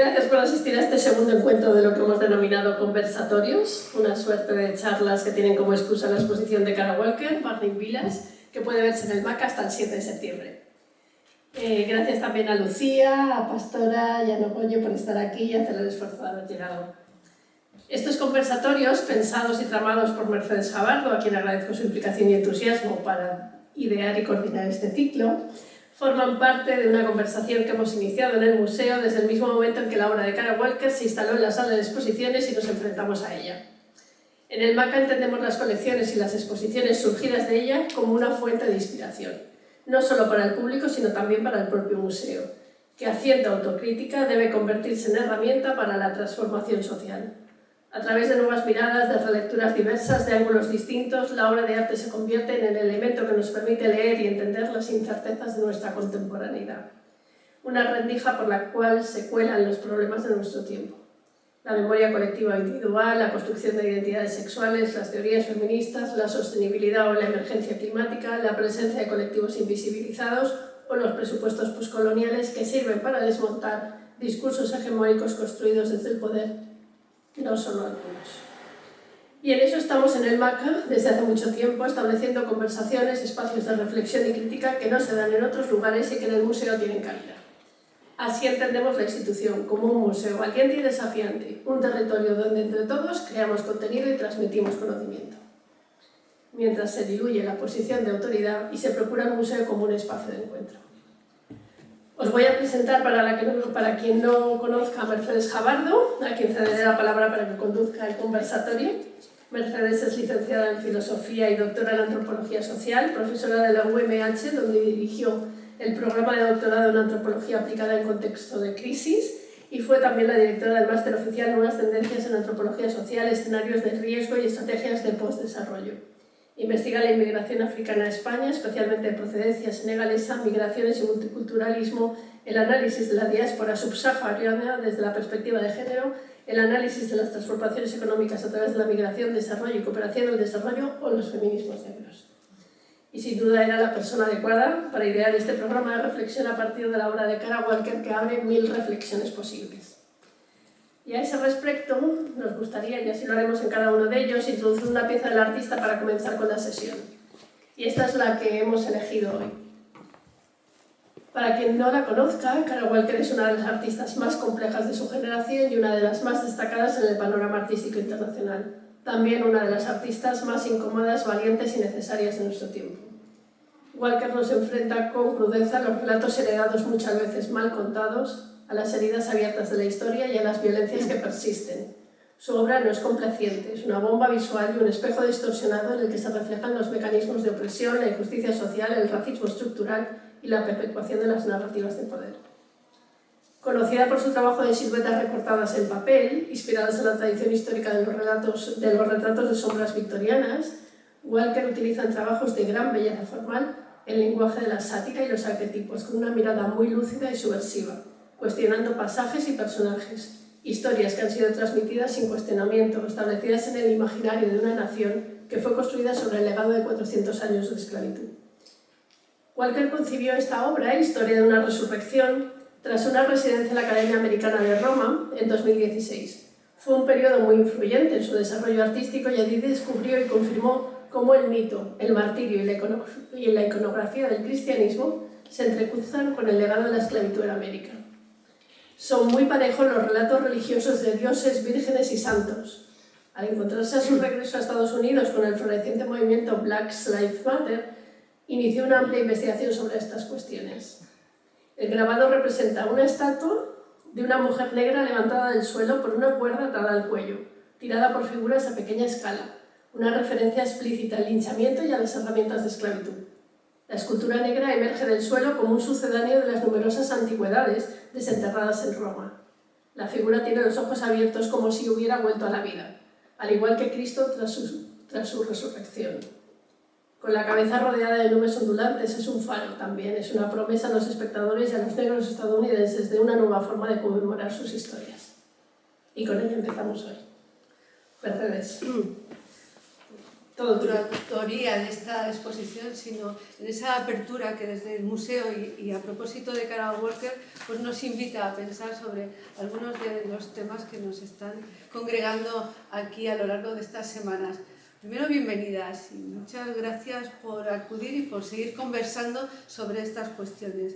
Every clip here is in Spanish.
gracias por asistir a este segundo encuentro de lo que hemos denominado conversatorios, una suerte de charlas que tienen como excusa la exposición de Kara Walker, Burning Village, que puede verse en el MAC hasta el 7 de septiembre. Gracias también a Lucía, a Pastora y a Nogoyo por estar aquí y hacer el esfuerzo de haber llegado. Estos conversatorios, pensados y tramados por Mercedes Jabardo, a quien agradezco su implicación y entusiasmo para idear y coordinar este ciclo, forman parte de una conversación que hemos iniciado en el museo desde el mismo momento en que la obra de Kara Walker se instaló en la sala de exposiciones y nos enfrentamos a ella. En el MACA entendemos las colecciones y las exposiciones surgidas de ella como una fuente de inspiración, no solo para el público, sino también para el propio museo, que haciendo autocrítica debe convertirse en herramienta para la transformación social. A través de nuevas miradas, de relecturas diversas, de ángulos distintos, la obra de arte se convierte en el elemento que nos permite leer y entender las incertezas de nuestra contemporaneidad. Una rendija por la cual se cuelan los problemas de nuestro tiempo. La memoria colectiva individual, la construcción de identidades sexuales, las teorías feministas, la sostenibilidad o la emergencia climática, la presencia de colectivos invisibilizados o los presupuestos poscoloniales que sirven para desmontar discursos hegemónicos construidos desde el poder. No solo algunos. Y en eso estamos en el MACA desde hace mucho tiempo, estableciendo conversaciones, espacios de reflexión y crítica que no se dan en otros lugares y que en el museo tienen cabida. Así entendemos la institución, como un museo valiente y desafiante, un territorio donde entre todos creamos contenido y transmitimos conocimiento. Mientras se diluye la posición de autoridad y se procura el museo como un espacio de encuentro. Os voy a presentar, para quien no conozca, a Mercedes Jabardo, a quien cederé la palabra para que conduzca el conversatorio. Mercedes es licenciada en Filosofía y doctora en Antropología Social, profesora de la UMH, donde dirigió el programa de doctorado en Antropología aplicada en contexto de crisis, y fue también la directora del máster oficial Nuevas Tendencias en Antropología Social, Escenarios de Riesgo y Estrategias de Postdesarrollo. Investiga la inmigración africana a España, especialmente de procedencia senegalesa, migraciones y multiculturalismo, el análisis de la diáspora subsahariana desde la perspectiva de género, el análisis de las transformaciones económicas a través de la migración, desarrollo y cooperación al desarrollo o los feminismos negros. Y sin duda era la persona adecuada para idear este programa de reflexión a partir de la obra de Kara Walker, que abre 1000 reflexiones posibles. Y a ese respecto nos gustaría, y así lo haremos en cada uno de ellos, introducir una pieza del artista para comenzar con la sesión. Y esta es la que hemos elegido hoy. Para quien no la conozca, Kara Walker es una de las artistas más complejas de su generación y una de las más destacadas en el panorama artístico internacional. También una de las artistas más incómodas, valientes y necesarias de nuestro tiempo. Walker nos enfrenta con crudeza a los relatos heredados muchas veces mal contados, a las heridas abiertas de la historia y a las violencias que persisten. Su obra no es complaciente, es una bomba visual y un espejo distorsionado en el que se reflejan los mecanismos de opresión, la injusticia social, el racismo estructural y la perpetuación de las narrativas de poder. Conocida por su trabajo de siluetas recortadas en papel, inspiradas en la tradición histórica de los retratos de sombras victorianas, Walker utiliza en trabajos de gran belleza formal el lenguaje de la sátira y los arquetipos, con una mirada muy lúcida y subversiva, cuestionando pasajes y personajes, historias que han sido transmitidas sin cuestionamiento, establecidas en el imaginario de una nación que fue construida sobre el legado de 400 años de esclavitud. Walker concibió esta obra, Historia de una resurrección, tras una residencia en la Academia Americana de Roma en 2016. Fue un periodo muy influyente en su desarrollo artístico y allí descubrió y confirmó cómo el mito, el martirio y la iconografía del cristianismo se entrecruzan con el legado de la esclavitud en América. Son muy parejos los relatos religiosos de dioses, vírgenes y santos. Al encontrarse a su regreso a Estados Unidos con el floreciente movimiento Black Lives Matter, inició una amplia investigación sobre estas cuestiones. El grabado representa una estatua de una mujer negra levantada del suelo por una cuerda atada al cuello, tirada por figuras a pequeña escala, una referencia explícita al linchamiento y a las herramientas de esclavitud. La escultura negra emerge del suelo como un sucedáneo de las numerosas antigüedades desenterradas en Roma. La figura tiene los ojos abiertos como si hubiera vuelto a la vida, al igual que Cristo tras su resurrección. Con la cabeza rodeada de nubes ondulantes es un faro también, es una promesa a los espectadores y a los negros estadounidenses de una nueva forma de conmemorar sus historias. Y con ella empezamos hoy. Mercedes. curatoría de esta exposición, sino en esa apertura que desde el museo y a propósito de Carol Walker pues nos invita a pensar sobre algunos de los temas que nos están congregando aquí a lo largo de estas semanas. Primero, bienvenidas y muchas gracias por acudir y por seguir conversando sobre estas cuestiones.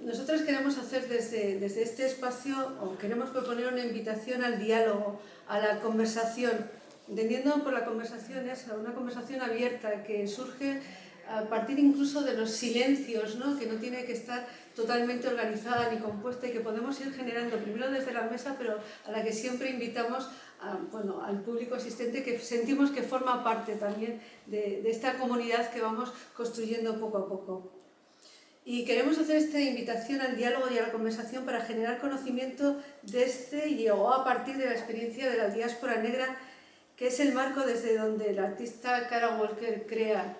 Nosotros queremos hacer desde este espacio, o queremos proponer una invitación al diálogo, a la conversación, entendiendo por la conversación esa, una conversación abierta que surge a partir incluso de los silencios, ¿no? Que no tiene que estar totalmente organizada ni compuesta y que podemos ir generando primero desde la mesa, pero a la que siempre invitamos al público asistente, que sentimos que forma parte también de esta comunidad que vamos construyendo poco a poco. Y queremos hacer esta invitación al diálogo y a la conversación para generar conocimiento desde y o a partir de la experiencia de la diáspora negra, que es el marco desde donde el artista Carol Walker crea.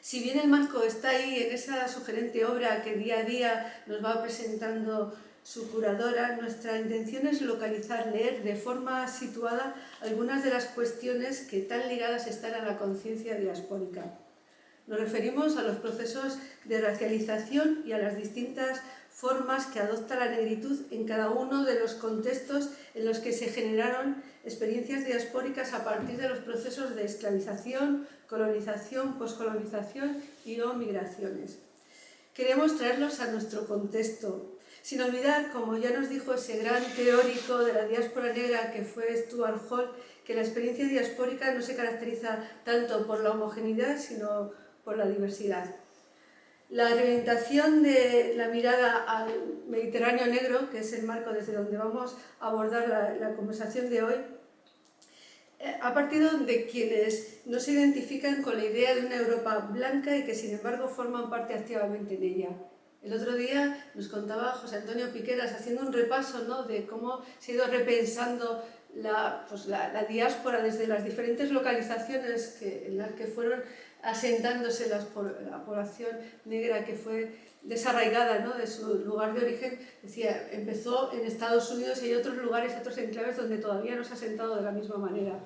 Si bien el marco está ahí en esa sugerente obra que día a día nos va presentando su curadora, nuestra intención es localizar, leer de forma situada algunas de las cuestiones que tan ligadas están a la conciencia diaspórica. Nos referimos a los procesos de racialización y a las distintas formas que adopta la negritud en cada uno de los contextos en los que se generaron experiencias diaspóricas a partir de los procesos de esclavización, colonización, poscolonización y o migraciones. Queremos traerlos a nuestro contexto, sin olvidar, como ya nos dijo ese gran teórico de la diáspora negra que fue Stuart Hall, que la experiencia diaspórica no se caracteriza tanto por la homogeneidad, sino por la diversidad. La orientación de la mirada al Mediterráneo negro, que es el marco desde donde vamos a abordar la conversación de hoy, ha partido de quienes no se identifican con la idea de una Europa blanca y que sin embargo forman parte activamente en ella. El otro día nos contaba José Antonio Piqueras, haciendo un repaso, ¿no?, de cómo se ha ido repensando la diáspora desde las diferentes localizaciones en las que fueron asentándose la población negra que fue desarraigada, ¿no?, de su lugar de origen. Decía, empezó en Estados Unidos y hay otros lugares, otros enclaves donde todavía no se ha asentado de la misma manera.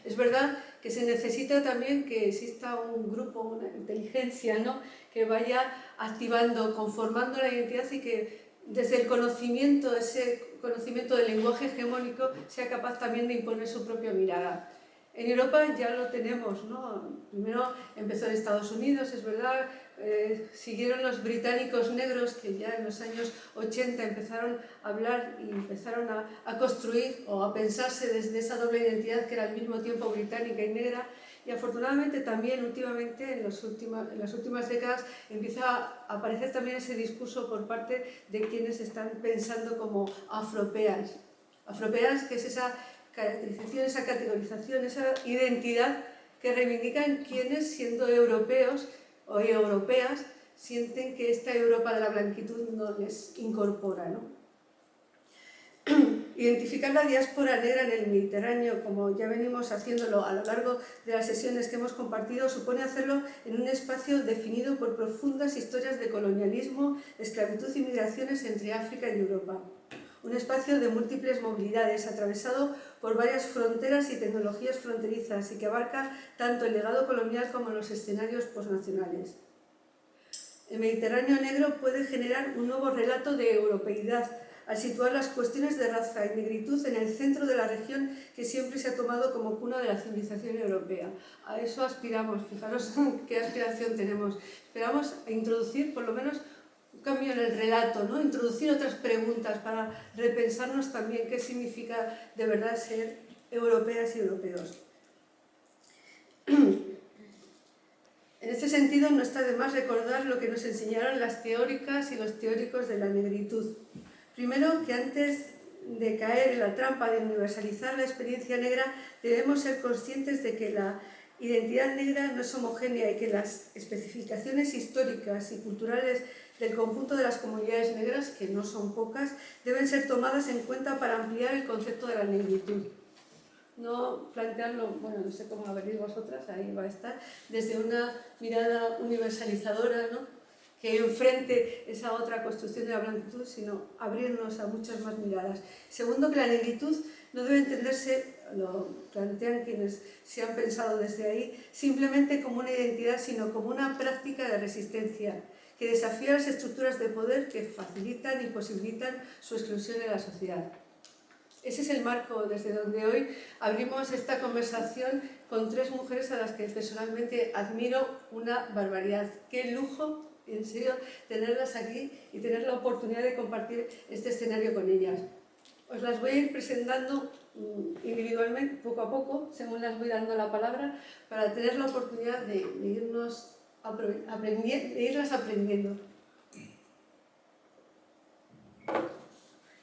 Es verdad que se necesita también que exista un grupo, una inteligencia, ¿no?, que vaya activando, conformando la identidad y que desde el conocimiento, ese conocimiento del lenguaje hegemónico, sea capaz también de imponer su propia mirada. En Europa ya lo tenemos, ¿no? Primero empezó en Estados Unidos, es verdad, siguieron los británicos negros que ya en los años 80 empezaron a hablar y empezaron a construir o a pensarse desde esa doble identidad que era al mismo tiempo británica y negra. Y afortunadamente también últimamente, en las últimas décadas, empieza a aparecer también ese discurso por parte de quienes están pensando como afropeans. Afropeans, que es esa caracterización, esa categorización, esa identidad que reivindican quienes, siendo europeos o europeas, sienten que esta Europa de la blanquitud no les incorpora, ¿no? Identificar la diáspora negra en el Mediterráneo, como ya venimos haciéndolo a lo largo de las sesiones que hemos compartido, supone hacerlo en un espacio definido por profundas historias de colonialismo, esclavitud y migraciones entre África y Europa. Un espacio de múltiples movilidades, atravesado por varias fronteras y tecnologías fronterizas y que abarca tanto el legado colonial como los escenarios posnacionales. El Mediterráneo negro puede generar un nuevo relato de europeidad, al situar las cuestiones de raza y negritud en el centro de la región que siempre se ha tomado como cuna de la civilización europea. A eso aspiramos, fijaros qué aspiración tenemos. Esperamos a introducir por lo menos un cambio en el relato, ¿no? Introducir otras preguntas para repensarnos también qué significa de verdad ser europeas y europeos. En este sentido, no está de más recordar lo que nos enseñaron las teóricas y los teóricos de la negritud. Primero, que antes de caer en la trampa de universalizar la experiencia negra, debemos ser conscientes de que la identidad negra no es homogénea y que las especificaciones históricas y culturales del conjunto de las comunidades negras, que no son pocas, deben ser tomadas en cuenta para ampliar el concepto de la negritud. No plantearlo, bueno, no sé cómo lo veréis vosotras, ahí va a estar, desde una mirada universalizadora, ¿no?, que enfrente esa otra construcción de la blanquitud, sino abrirnos a muchas más miradas. Segundo, que la negritud no debe entenderse, lo plantean quienes se han pensado desde ahí, simplemente como una identidad, sino como una práctica de resistencia, que desafía las estructuras de poder que facilitan y posibilitan su exclusión en la sociedad. Ese es el marco desde donde hoy abrimos esta conversación con tres mujeres a las que personalmente admiro una barbaridad. ¡Qué lujo, en serio, tenerlas aquí y tener la oportunidad de compartir este escenario con ellas! Os las voy a ir presentando individualmente, poco a poco, según las voy dando la palabra, para tener la oportunidad de irlas aprendiendo.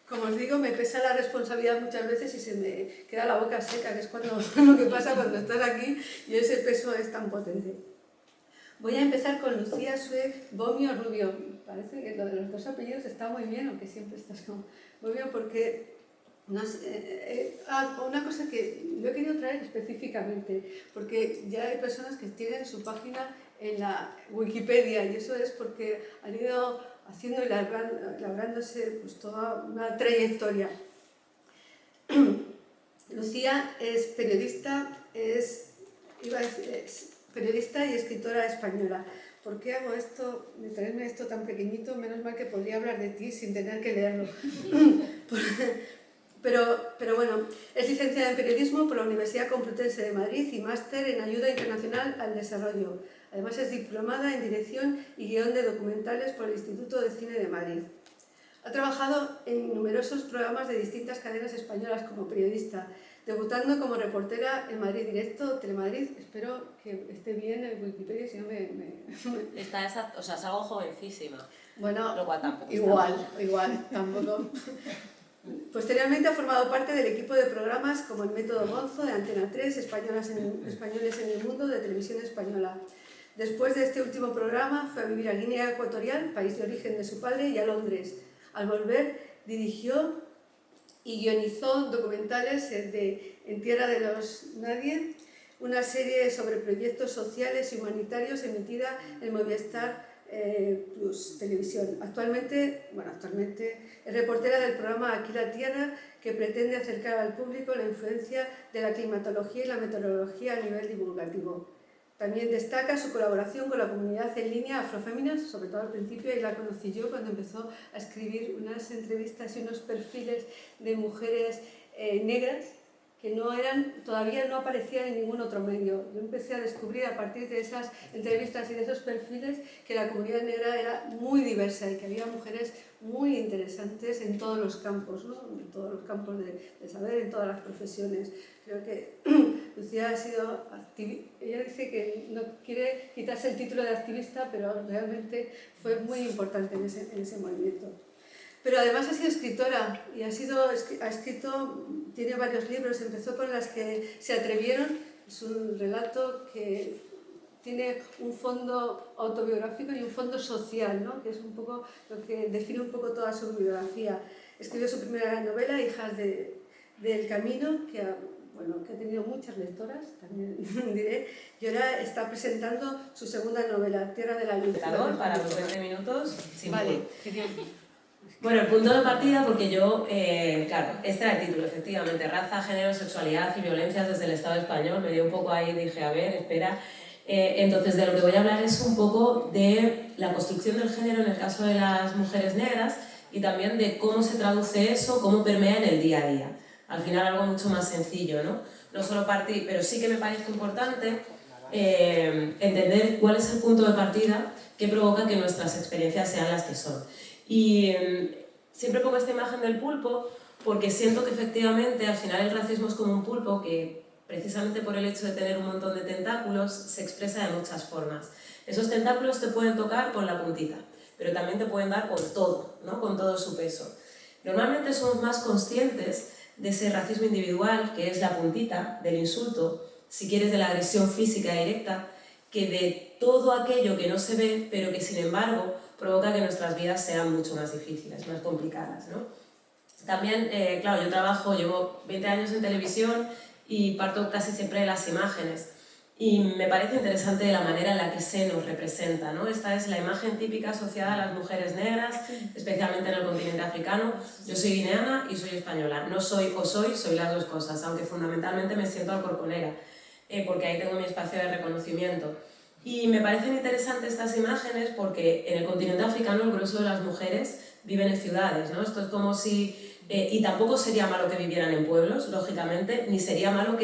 Como os digo, me pesa la responsabilidad muchas veces y se me queda la boca seca, que es lo que pasa cuando estás aquí y ese peso es tan potente. Voy a empezar con Lucía Sue Bomio Rubio. Parece que lo de los dos apellidos está muy bien, aunque siempre estás con Bomio, porque una cosa que yo he querido traer específicamente, porque ya hay personas que tienen su página en la Wikipedia y eso es porque han ido haciendo y labrándose pues, toda una trayectoria. Lucía es periodista, periodista y escritora española. ¿Por qué hago esto, de traerme esto tan pequeñito? Menos mal que podría hablar de ti sin tener que leerlo. Pero bueno, es licenciada en Periodismo por la Universidad Complutense de Madrid y máster en Ayuda Internacional al Desarrollo. Además es diplomada en Dirección y Guión de Documentales por el Instituto de Cine de Madrid. Ha trabajado en numerosos programas de distintas cadenas españolas como periodista, debutando como reportera en Madrid Directo, Telemadrid. Espero que esté bien en Wikipedia, si no Está exacto, o sea, es algo jovencísima. Bueno, lo cual tampoco igual, tampoco. Posteriormente ha formado parte del equipo de programas como El Método Gonzo de Antena 3, Españoles en el Mundo de Televisión Española. Después de este último programa fue a vivir a Guinea Ecuatorial, país de origen de su padre, y a Londres. Al volver dirigió y guionizó documentales de En Tierra de los Nadie, una serie sobre proyectos sociales y humanitarios emitida en Movistar Plus Televisión. Actualmente es reportera del programa Aquí la Tierra, que pretende acercar al público la influencia de la climatología y la meteorología a nivel divulgativo. También destaca su colaboración con la comunidad en línea Afroféminas, sobre todo al principio, y la conocí yo cuando empezó a escribir unas entrevistas y unos perfiles de mujeres negras que todavía no aparecían en ningún otro medio. Yo empecé a descubrir a partir de esas entrevistas y de esos perfiles que la comunidad negra era muy diversa y que había mujeres muy interesantes en todos los campos, ¿no? En todos los campos de saber, en todas las profesiones. Creo que Lucía ha sido activista. Ella dice que no quiere quitarse el título de activista, pero realmente fue muy importante en ese movimiento. Pero además ha sido escritora y ha escrito, tiene varios libros, empezó con Las que se atrevieron, es un relato que tiene un fondo autobiográfico y un fondo social, ¿no? Que es un poco lo que define un poco toda su biografía. Escribió su primera novela, Hijas del Camino, que ha tenido muchas lectoras, también diré, y ahora está presentando su segunda novela, Tierra de la Luz. Para los 20 minutos, sin vale. Bueno, el punto de partida, porque yo, claro, este era el título, efectivamente, raza, género, sexualidad y violencias desde el Estado español, me dio un poco ahí, dije, a ver, espera. Entonces, de lo que voy a hablar es un poco de la construcción del género en el caso de las mujeres negras y también de cómo se traduce eso, cómo permea en el día a día. Al final algo mucho más sencillo, ¿no? No solo partir, pero sí que me parece importante entender cuál es el punto de partida que provoca que nuestras experiencias sean las que son. Y siempre pongo esta imagen del pulpo porque siento que efectivamente al final el racismo es como un pulpo que precisamente por el hecho de tener un montón de tentáculos se expresa de muchas formas. Esos tentáculos te pueden tocar con la puntita, pero también te pueden dar con todo, ¿no? Con todo su peso. Normalmente somos más conscientes de ese racismo individual, que es la puntita, del insulto, si quieres de la agresión física directa, que de todo aquello que no se ve, pero que sin embargo provoca que nuestras vidas sean mucho más difíciles, más complicadas, ¿no? También, claro, llevo 20 años en televisión y parto casi siempre de las imágenes. Y me parece interesante la manera en la que se nos representa, ¿no? Esta es la imagen típica asociada a las mujeres negras, especialmente en el continente africano. Yo soy guineana y soy española. No soy o soy las dos cosas, aunque fundamentalmente me siento alcorconera, porque ahí tengo mi espacio de reconocimiento. Y me parecen interesantes estas imágenes porque en el continente africano el grueso de las mujeres viven en ciudades, ¿no? Esto es como si... y tampoco sería malo que vivieran en pueblos, lógicamente, ni sería malo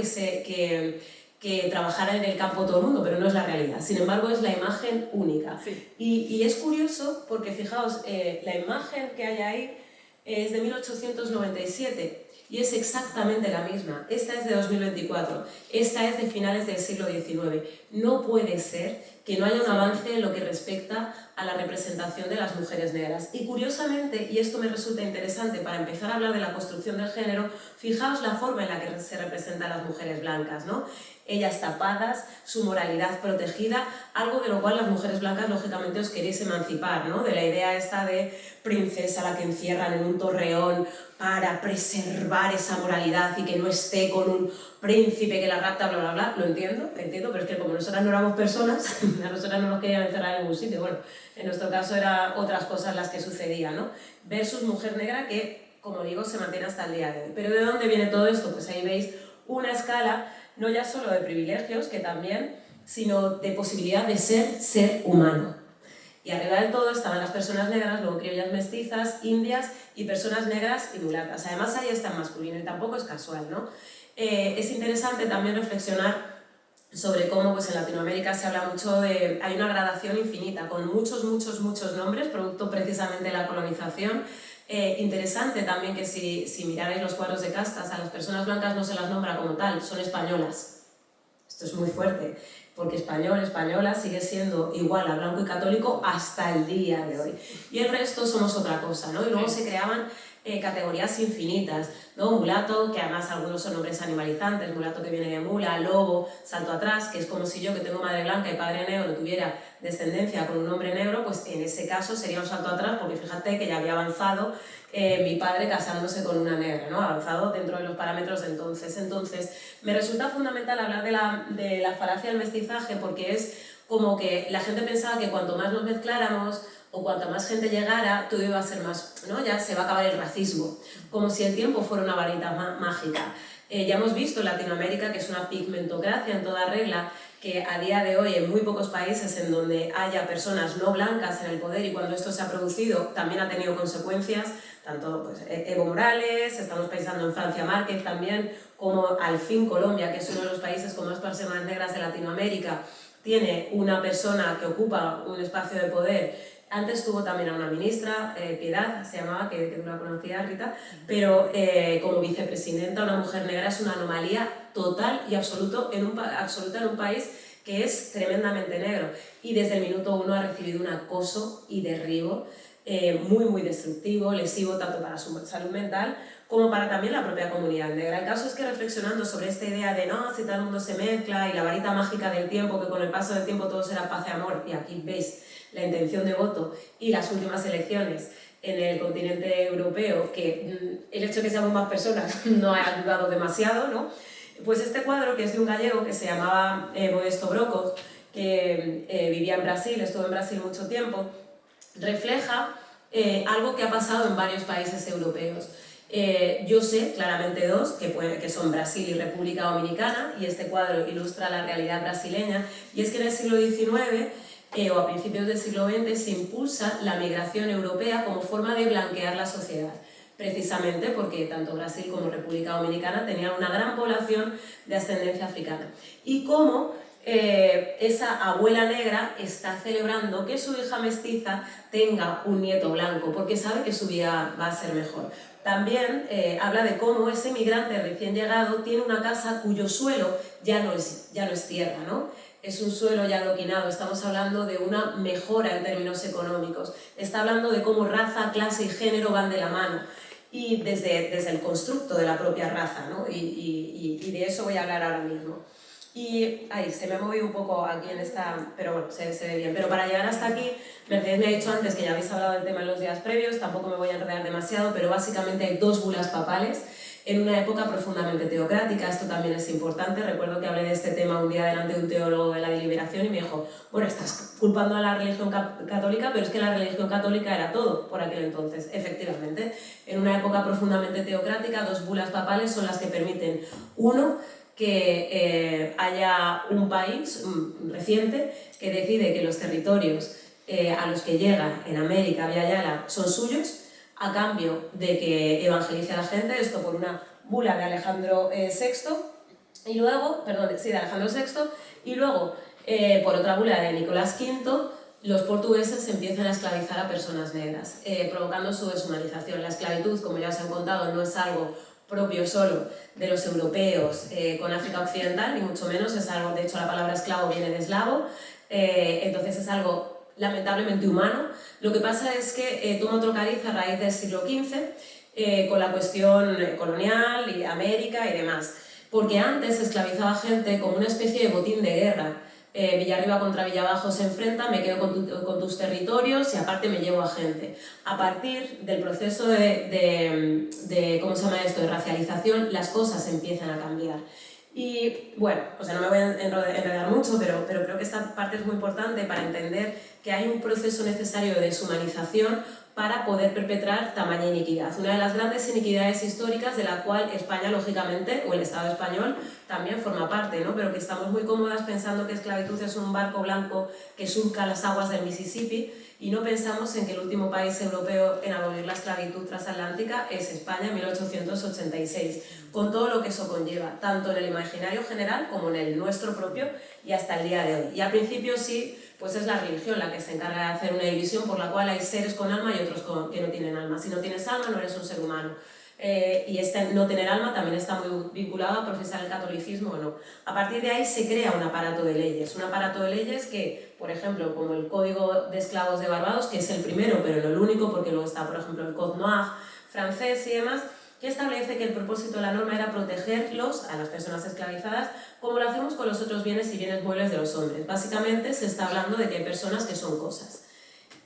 que trabajara en el campo todo el mundo, pero no es la realidad. Sin embargo, es la imagen única. Sí. Y es curioso porque, fijaos, la imagen que hay ahí es de 1897 y es exactamente la misma. Esta es de 2024, esta es de finales del siglo XIX. No puede ser que no haya un avance en lo que respecta a la representación de las mujeres negras. Y curiosamente, y esto me resulta interesante para empezar a hablar de la construcción del género, fijaos la forma en la que se representan las mujeres blancas, ¿no? Ellas tapadas, su moralidad protegida, algo de lo cual las mujeres blancas lógicamente os queréis emancipar, ¿no? De la idea esta de princesa a la que encierran en un torreón para preservar esa moralidad y que no esté con un príncipe que la rapta, bla, bla, bla. Lo entiendo, pero es que como nosotras no éramos personas, a nosotras no nos querían encerrar en ningún sitio. Bueno, en nuestro caso eran otras cosas las que sucedían, ¿no? Versus mujer negra que, como digo, se mantiene hasta el día de hoy. ¿Pero de dónde viene todo esto? Pues ahí veis una escala no ya solo de privilegios, que también, sino de posibilidad de ser humano. Y arriba del todo estaban las personas negras, luego criollas mestizas, indias y personas negras y mulatas. Además ahí está el masculino y tampoco es casual, ¿no? Es interesante también reflexionar sobre cómo pues, en Latinoamérica se habla mucho de... hay una gradación infinita, con muchos nombres, producto precisamente de la colonización. Interesante también que si miráis los cuadros de castas, a las personas blancas no se las nombra como tal, son españolas. Esto es muy fuerte, porque español, española sigue siendo igual a blanco y católico hasta el día de hoy. Y el resto somos otra cosa, ¿no? Y luego se creaban categorías infinitas, ¿no? Mulato, que además algunos son nombres animalizantes, mulato que viene de mula, lobo, salto atrás, que es como si yo que tengo madre blanca y padre negro tuviera descendencia con un hombre negro, pues en ese caso sería un salto atrás, porque fíjate que ya había avanzado mi padre casándose con una negra, ¿no? Avanzado dentro de los parámetros de entonces. Entonces, me resulta fundamental hablar de la falacia del mestizaje porque es como que la gente pensaba que cuanto más nos mezcláramos o cuanta más gente llegara, todo iba a ser más, ¿no? Ya se va a acabar el racismo, como si el tiempo fuera una varita mágica. Ya hemos visto en Latinoamérica que es una pigmentocracia en toda regla, que a día de hoy en muy pocos países en donde haya personas no blancas en el poder y cuando esto se ha producido también ha tenido consecuencias, tanto pues, Evo Morales, estamos pensando en Francia Márquez también, como al fin Colombia, que es uno de los países con más personas negras de Latinoamérica, tiene una persona que ocupa un espacio de poder. Antes tuvo también a una ministra, Piedad, se llamaba, que tú la conocías, Rita, pero como vicepresidenta una mujer negra es una anomalía total y absoluta en un país que es tremendamente negro. Y desde el minuto 1 ha recibido un acoso y derribo muy destructivo, lesivo tanto para su salud mental como para también la propia comunidad negra. El caso es que reflexionando sobre esta idea de no, si todo el mundo se mezcla y la varita mágica del tiempo, que con el paso del tiempo todo será paz y amor, y aquí veis la intención de voto y las últimas elecciones en el continente europeo, que el hecho de que seamos más personas no ha ayudado demasiado, ¿no? Pues este cuadro, que es de un gallego que se llamaba Modesto Brocos, que vivía en Brasil, estuvo en Brasil mucho tiempo, refleja algo que ha pasado en varios países europeos. Yo sé claramente dos, que son Brasil y República Dominicana, y este cuadro ilustra la realidad brasileña, y es que en el siglo XIX o a principios del siglo XX se impulsa la migración europea como forma de blanquear la sociedad, precisamente porque tanto Brasil como República Dominicana tenían una gran población de ascendencia africana. Y cómo esa abuela negra está celebrando que su hija mestiza tenga un nieto blanco, porque sabe que su vida va a ser mejor. También habla de cómo ese migrante recién llegado tiene una casa cuyo suelo ya no es tierra, ¿no? Es un suelo ya adoquinado, estamos hablando de una mejora en términos económicos, está hablando de cómo raza, clase y género van de la mano, y desde el constructo de la propia raza, ¿no? Y de eso voy a hablar ahora mismo. Y ahí se me ha movido un poco aquí en esta, pero bueno, se ve bien. Pero para llegar hasta aquí, Mercedes me ha dicho antes que ya habéis hablado del tema en los días previos, tampoco me voy a enredar demasiado, pero básicamente hay dos bulas papales en una época profundamente teocrática. Esto también es importante. Recuerdo que hablé de este tema un día delante de un teólogo de la deliberación y me dijo, bueno, estás culpando a la religión católica, pero es que la religión católica era todo por aquel entonces. Efectivamente, en una época profundamente teocrática, 2 bulas papales son las que permiten, uno, que haya un país reciente que decide que los territorios a los que llega en América vía Yala son suyos, a cambio de que evangelice a la gente, esto por una bula de Alejandro VI, y luego, de Alejandro VI, y luego por otra bula de Nicolás V, los portugueses empiezan a esclavizar a personas negras, provocando su deshumanización. La esclavitud, como ya os he contado, no es algo propio solo de los europeos con África Occidental, ni mucho menos, es algo, de hecho la palabra esclavo viene de eslavo, entonces es algo lamentablemente humano. Lo que pasa es que toma otro cariz a raíz del siglo XV, con la cuestión colonial y América y demás, porque antes se esclavizaba gente como una especie de botín de guerra. Villarriba contra Villabajo se enfrenta, me quedo con tus territorios y aparte me llevo a gente. A partir del proceso ¿cómo se llama esto?, de racialización, las cosas empiezan a cambiar. Y bueno, o sea, no me voy a enredar mucho, pero creo que esta parte es muy importante para entender que hay un proceso necesario de deshumanización para poder perpetrar tamaña iniquidad. Una de las grandes iniquidades históricas de la cual España, lógicamente, o el Estado español, también forma parte, ¿no? Pero que estamos muy cómodas pensando que esclavitud es un barco blanco que surca las aguas del Mississippi y no pensamos en que el último país europeo en abolir la esclavitud transatlántica es España en 1886, con todo lo que eso conlleva, tanto en el imaginario general como en el nuestro propio y hasta el día de hoy. Y al principio sí, pues es la religión la que se encarga de hacer una división por la cual hay seres con alma y otros que no tienen alma. Si no tienes alma no eres un ser humano. Y este no tener alma también está muy vinculado a profesar el catolicismo o no. A partir de ahí se crea un aparato de leyes que, por ejemplo, como el Código de Esclavos de Barbados, que es el primero pero no el único, porque luego está, por ejemplo, el Code Noir francés y demás, que establece que el propósito de la norma era protegerlos, a las personas esclavizadas, como lo hacemos con los otros bienes y bienes muebles de los hombres. Básicamente se está hablando de que hay personas que son cosas.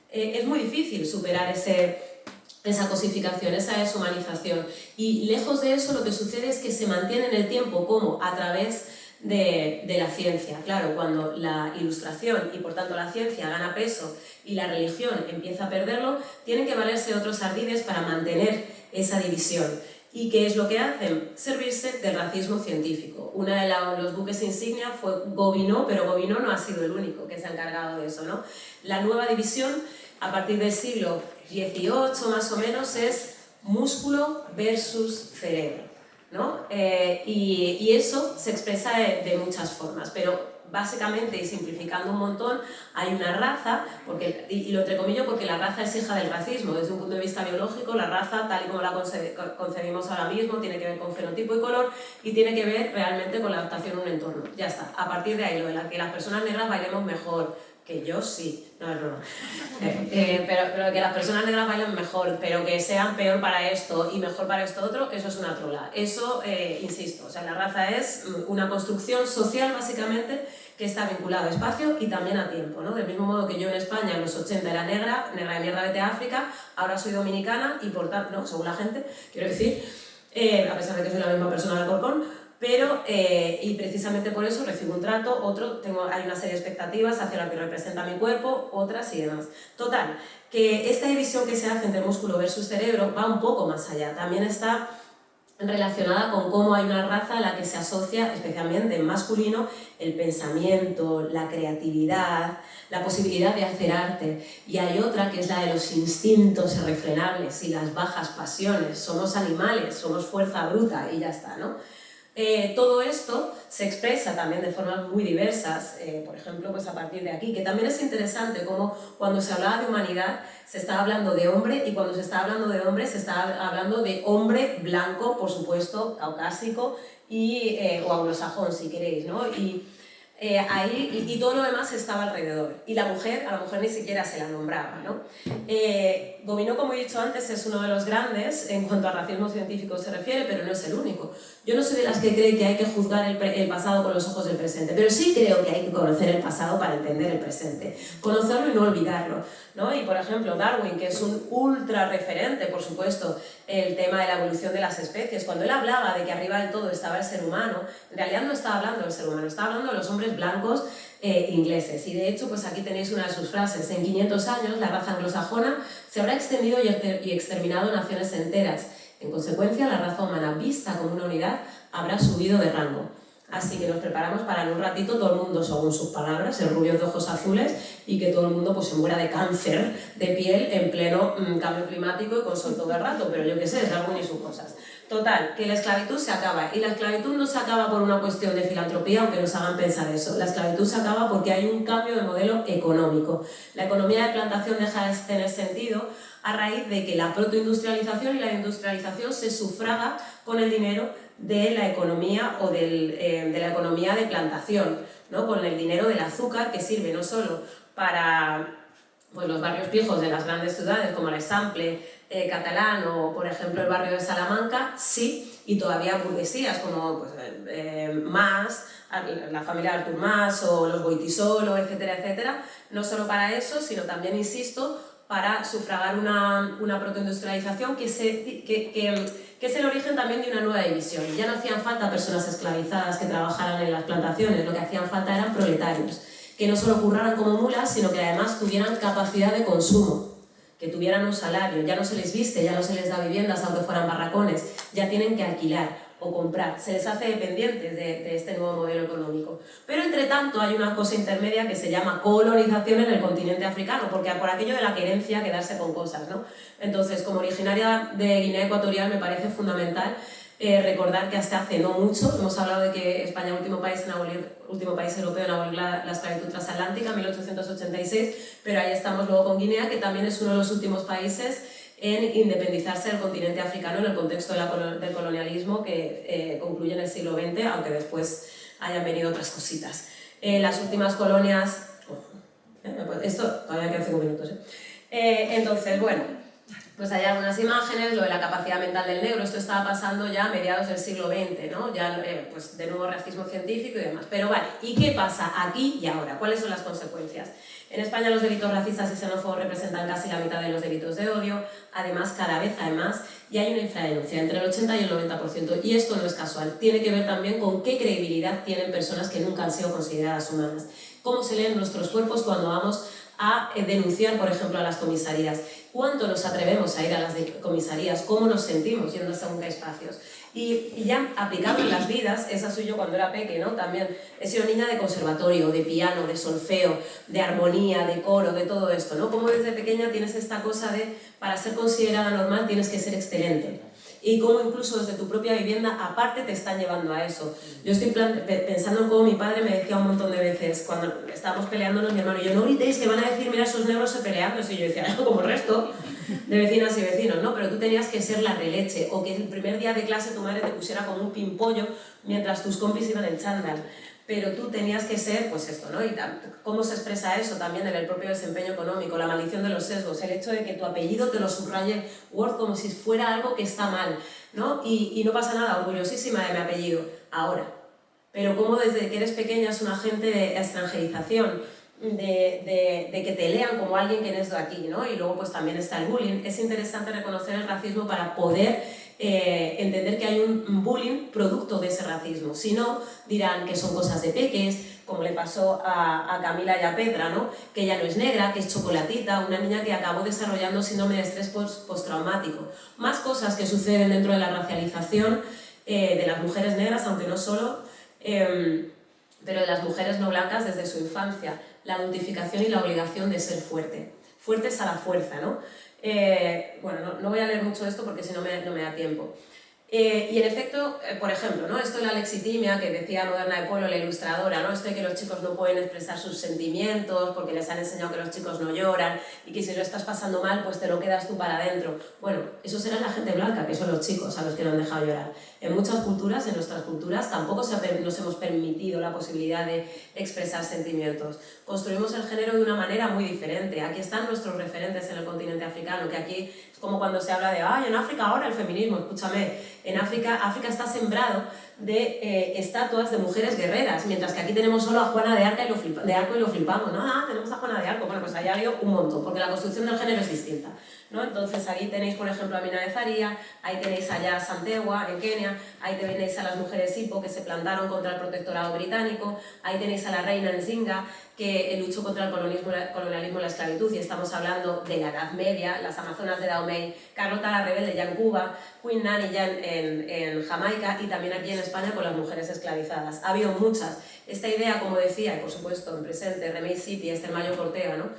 Es muy difícil superar esa cosificación, esa deshumanización, y lejos de eso lo que sucede es que se mantiene en el tiempo como a través de la ciencia. Claro, cuando la ilustración y por tanto la ciencia gana peso y la religión empieza a perderlo, tienen que valerse de otros ardides para mantener esa división. ¿Y qué es lo que hacen? Servirse del racismo científico. Uno de los buques insignia fue Gobineau, pero Gobineau no ha sido el único que se ha encargado de eso, ¿no? La nueva división, a partir del siglo XVIII más o menos, es músculo versus cerebro, ¿no? Y eso se expresa de muchas formas, pero básicamente, y simplificando un montón, hay una raza, y lo entrecomillo porque la raza es hija del racismo. Desde un punto de vista biológico, la raza, tal y como la concebimos ahora mismo, tiene que ver con fenotipo y color y tiene que ver realmente con la adaptación a un entorno. Ya está. A partir de ahí, lo de que las personas negras bailemos mejor, que yo sí, no es broma, pero que las personas negras bailen mejor, pero que sean peor para esto y mejor para esto otro, eso es una trola. Eso, insisto, o sea, la raza es una construcción social básicamente que está vinculada a espacio y también a tiempo, ¿no? Del mismo modo que yo en España en los 80 era negra de mierda, vete a África, ahora soy dominicana y por tanto, no, según la gente, quiero decir, a pesar de que soy la misma persona de Alcorcón, pero, y precisamente por eso recibo un trato, hay una serie de expectativas hacia lo que representa mi cuerpo, otras y demás. Total, que esta división que se hace entre músculo versus cerebro va un poco más allá, también está relacionada con cómo hay una raza a la que se asocia, especialmente en masculino, el pensamiento, la creatividad, la posibilidad de hacer arte, y hay otra que es la de los instintos irrefrenables y las bajas pasiones, somos animales, somos fuerza bruta y ya está, ¿no? Todo esto se expresa también de formas muy diversas, por ejemplo, pues a partir de aquí, que también es interesante como cuando se hablaba de humanidad se estaba hablando de hombre, y cuando se está hablando de hombre se está hablando de hombre blanco, por supuesto, caucásico o anglosajón, si queréis, ¿no? Y ahí, y todo lo demás estaba alrededor. Y a la mujer ni siquiera se la nombraba, ¿no? Gobineau, como he dicho antes, es uno de los grandes en cuanto a racismo científico se refiere, pero no es el único. Yo no soy de las que cree que hay que juzgar el pasado con los ojos del presente, pero sí creo que hay que conocer el pasado para entender el presente, conocerlo y no olvidarlo, ¿no? Y por ejemplo, Darwin, que es un ultra referente, por supuesto, el tema de la evolución de las especies, cuando él hablaba de que arriba del todo estaba el ser humano, en realidad no estaba hablando del ser humano, estaba hablando de los hombres blancos ingleses. Y de hecho, pues aquí tenéis una de sus frases: en 500 años la raza anglosajona se habrá extendido y exterminado naciones enteras. En consecuencia, la raza humana, vista como una unidad, habrá subido de rango. Así que nos preparamos para en un ratito todo el mundo, según sus palabras, ser rubios de ojos azules y que todo el mundo pues, se muera de cáncer de piel en pleno cambio climático y con sol todo el rato, pero yo qué sé, es Darwin y sus cosas. Total, que la esclavitud se acaba, y la esclavitud no se acaba por una cuestión de filantropía, aunque nos hagan pensar eso. La esclavitud se acaba porque hay un cambio de modelo económico. La economía de plantación deja de tener sentido a raíz de que la protoindustrialización y la industrialización se sufraga con el dinero de la economía o de la economía de plantación, ¿no? Con el dinero del azúcar, que sirve no solo para pues, los barrios pijos de las grandes ciudades como el Eixample catalán o por ejemplo el barrio de Salamanca, sí, y todavía burguesías como pues, Mas, la familia Artur Mas o los Goytisolo, etcétera, etcétera, no solo para eso, sino también, insisto, para sufragar una protoindustrialización que es el origen también de una nueva división. Ya no hacían falta personas esclavizadas que trabajaran en las plantaciones, lo que hacían falta eran proletarios, que no solo curraran como mulas, sino que además tuvieran capacidad de consumo, que tuvieran un salario. Ya no se les viste, ya no se les da viviendas aunque fueran barracones, ya tienen que alquilar o comprar, se les hace dependientes de este nuevo modelo económico. Pero entre tanto hay una cosa intermedia que se llama colonización en el continente africano, porque por aquello de la querencia, quedarse con cosas, ¿no? Entonces, como originaria de Guinea Ecuatorial, me parece fundamental recordar que hasta hace no mucho, hemos hablado de que España es último país europeo en abolir la esclavitud transatlántica, 1886, pero ahí estamos luego con Guinea, que también es uno de los últimos países en independizarse del continente africano en el contexto del colonialismo que concluye en el siglo XX, aunque después hayan venido otras cositas. Las últimas colonias... esto todavía quedan 5 minutos. Entonces, bueno, pues hay algunas imágenes, lo de la capacidad mental del negro, esto estaba pasando ya a mediados del siglo XX, ¿no? Ya pues de nuevo racismo científico y demás. Pero vale, ¿y qué pasa aquí y ahora? ¿Cuáles son las consecuencias? En España los delitos racistas y xenófobos representan casi la mitad de los delitos de odio, además cada vez hay más, y hay una infradenuncia entre el 80 y el 90%, y esto no es casual, tiene que ver también con qué credibilidad tienen personas que nunca han sido consideradas humanas, cómo se leen nuestros cuerpos cuando vamos a denunciar, por ejemplo, a las comisarías, cuánto nos atrevemos a ir a las comisarías, cómo nos sentimos yendo según qué espacios. Y ya aplicado en las vidas, esa soy yo cuando era peque, ¿no? También he sido niña de conservatorio, de piano, de solfeo, de armonía, de coro, de todo esto, ¿no? Como desde pequeña tienes esta cosa de, para ser considerada normal tienes que ser excelente. Y cómo incluso desde tu propia vivienda, aparte, te están llevando a eso. Yo estoy pensando en cómo mi padre me decía un montón de veces, cuando estábamos peleándonos, mi hermano y yo, no gritéis, que van a decir, mira, esos negros se peleando. Y yo decía, como el resto de vecinas y vecinos, ¿no? Pero tú tenías que ser la releche, o que el primer día de clase tu madre te pusiera como un pimpollo mientras tus compis iban en chándal. Pero tú tenías que ser, pues esto, ¿no? Y cómo se expresa eso también en el propio desempeño económico, la maldición de los sesgos, el hecho de que tu apellido te lo subraye Word como si fuera algo que está mal, ¿no? Y no pasa nada, orgullosísima de mi apellido, ahora. Pero cómo desde que eres pequeña es un agente de extranjerización, de que te lean como alguien que no es de aquí, ¿no? Y luego pues también está el bullying. Es interesante reconocer el racismo para poder entender que hay un bullying producto de ese racismo. Si no, dirán que son cosas de peques, como le pasó a Camila y a Petra, ¿no? Que ella no es negra, que es chocolatita, una niña que acabó desarrollando síndrome de estrés postraumático. Más cosas que suceden dentro de la racialización de las mujeres negras, aunque no solo, pero de las mujeres no blancas desde su infancia. La notificación y la obligación de ser fuerte. Fuertes a la fuerza, ¿no? Bueno, no voy a leer mucho esto porque si no me da tiempo. Y en efecto, por ejemplo, ¿no? Esto de la lexitimia que decía Moderna de Polo, la ilustradora, ¿no? Esto de que los chicos no pueden expresar sus sentimientos porque les han enseñado que los chicos no lloran y que si lo estás pasando mal, pues te lo quedas tú para adentro. Bueno, eso será la gente blanca, que son los chicos a los que no han dejado llorar. En muchas culturas, en nuestras culturas, tampoco nos hemos permitido la posibilidad de expresar sentimientos. Construimos el género de una manera muy diferente. Aquí están nuestros referentes en el continente africano, que aquí es como cuando se habla de ¡ay, en África ahora el feminismo! Escúchame, en África está sembrado de estatuas de mujeres guerreras, mientras que aquí tenemos solo a Juana de Arco y lo flipamos, ¿no? Tenemos a Juana de Arco, bueno, pues allá ha habido un montón, porque la construcción del género es distinta, ¿no? Entonces ahí tenéis, por ejemplo, a Mina de Zaria, ahí tenéis allá a Santegua, en Kenia, ahí tenéis a las mujeres Ipo que se plantaron contra el protectorado británico, ahí tenéis a la reina Nzinga, que luchó contra el colonialismo y la esclavitud, y estamos hablando de la Edad Media, las amazonas de Dahomey, Carlota la Rebelde ya en Cuba, Queen Nanny ya en Jamaica, y también aquí en España con las mujeres esclavizadas. Ha habido muchas. Esta idea, como decía, y por supuesto en presente, Remey Sipi, Esther Mayo Cortega, ¿no?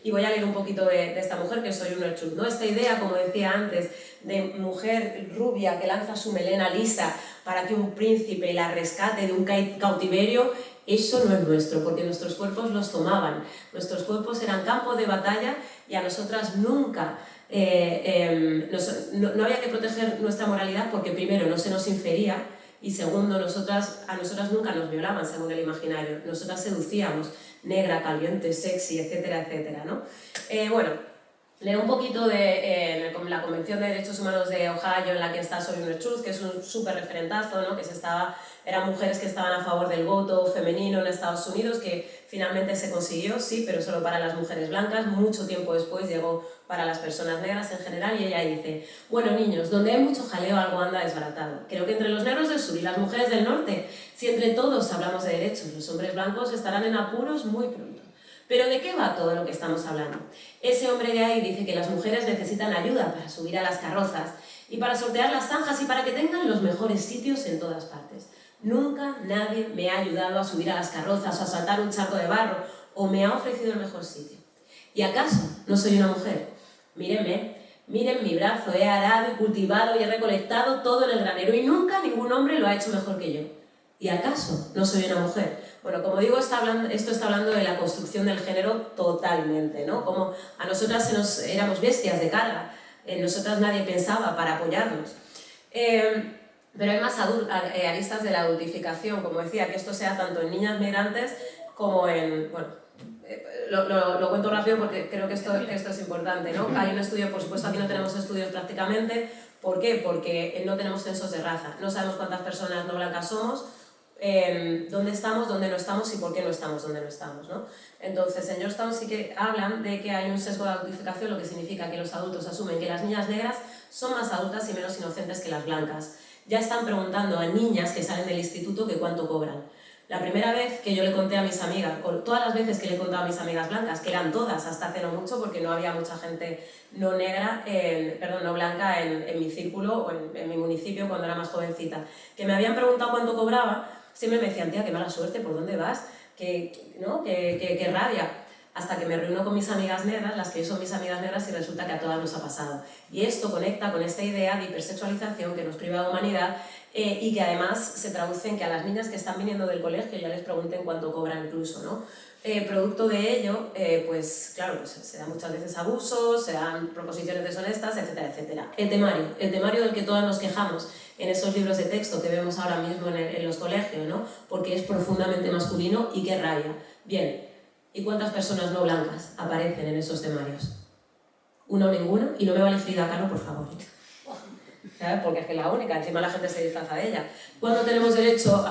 Y voy a leer un poquito de esta mujer, que soy una Chut, ¿no? Esta idea, como decía antes, de mujer rubia que lanza su melena lisa para que un príncipe la rescate de un cautiverio, eso no es nuestro, porque nuestros cuerpos los tomaban. Nuestros cuerpos eran campo de batalla y a nosotras nunca no había que proteger nuestra moralidad, porque primero no se nos infería y segundo a nosotras nunca nos violaban según el imaginario. Nosotras seducíamos, negra, caliente, sexy, etcétera, etcétera, ¿no? Bueno, leo un poquito de la Convención de Derechos Humanos de Ohio, en la que está Sojourner Truth, que es un súper referentazo, ¿no? Eran mujeres que estaban a favor del voto femenino en Estados Unidos, que finalmente se consiguió, sí, pero solo para las mujeres blancas. Mucho tiempo después llegó para las personas negras en general, y ella dice: bueno, niños, donde hay mucho jaleo algo anda desbaratado. Creo que entre los negros del sur y las mujeres del norte, si entre todos hablamos de derechos, los hombres blancos estarán en apuros muy pronto. ¿Pero de qué va todo lo que estamos hablando? Ese hombre de ahí dice que las mujeres necesitan ayuda para subir a las carrozas y para sortear las zanjas y para que tengan los mejores sitios en todas partes. Nunca nadie me ha ayudado a subir a las carrozas o a saltar un charco de barro o me ha ofrecido el mejor sitio. ¿Y acaso no soy una mujer? Mírenme, miren mi brazo, he arado y cultivado y he recolectado todo en el granero y nunca ningún hombre lo ha hecho mejor que yo. ¿Y acaso no soy una mujer? Bueno, como digo, esto está hablando de la construcción del género totalmente, ¿no? Como a nosotras éramos bestias de carga, en nosotras nadie pensaba para apoyarnos. Pero hay más aristas de la adultificación, como decía, que esto sea tanto en niñas migrantes como en... Bueno, lo cuento rápido porque creo que esto es importante, ¿no? Hay un estudio, por supuesto aquí no tenemos estudios prácticamente. ¿Por qué? Porque no tenemos censos de raza, no sabemos cuántas personas no blancas somos, dónde estamos, dónde no estamos y por qué no estamos donde no estamos, ¿no? Entonces, en Georgetown sí que hablan de que hay un sesgo de adultificación, lo que significa que los adultos asumen que las niñas negras son más adultas y menos inocentes que las blancas. Ya están preguntando a niñas que salen del instituto que cuánto cobran. La primera vez que yo le conté a mis amigas, o todas las veces que le he contado a mis amigas blancas, que eran todas hasta hace no mucho, porque no había mucha gente no blanca en mi círculo o en mi municipio cuando era más jovencita, que me habían preguntado cuánto cobraba, siempre me decían: tía, qué mala suerte, ¿por dónde vas? Qué rabia. Hasta que me reúno con mis amigas negras, las que son mis amigas negras, y resulta que a todas nos ha pasado. Y esto conecta con esta idea de hipersexualización que nos priva de humanidad, y que además se traduce en que a las niñas que están viniendo del colegio ya les pregunten cuánto cobran incluso, ¿no? Producto de ello, pues claro, pues se dan muchas veces abusos, se dan proposiciones deshonestas, etcétera, etcétera. El temario del que todas nos quejamos en esos libros de texto que vemos ahora mismo en los colegios, ¿no? Porque es profundamente masculino y qué rabia. Bien, ¿y cuántas personas no blancas aparecen en esos temarios? ¿Una o ninguna? Y no me vale Frida Kahlo, por favor. ¿Sabes? Porque es que es la única, encima la gente se disfraza de ella. ¿Cuándo tenemos derecho a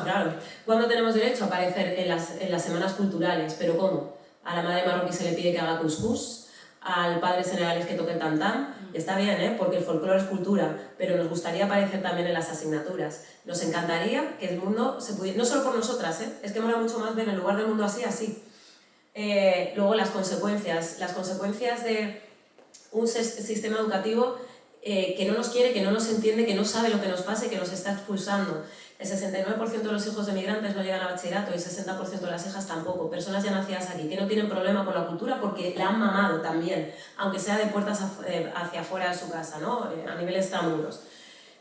aparecer en las semanas culturales? ¿Pero cómo? A la madre marroquí se le pide que haga cuscús, al padre senegalés que toque el tam-tam. Está bien, porque el folclore es cultura, pero nos gustaría aparecer también en las asignaturas. Nos encantaría que el mundo se pudiera, no solo por nosotras, es que mola mucho más ver el lugar del mundo así. Luego las consecuencias de un sistema educativo que no nos quiere, que no nos entiende, que no sabe lo que nos pasa y que nos está expulsando. El 69% de los hijos de migrantes no llegan a bachillerato y el 60% de las hijas tampoco. Personas ya nacidas aquí que no tienen problema con la cultura porque la han mamado también, aunque sea de puertas hacia afuera de su casa, ¿no? A nivel extramuros.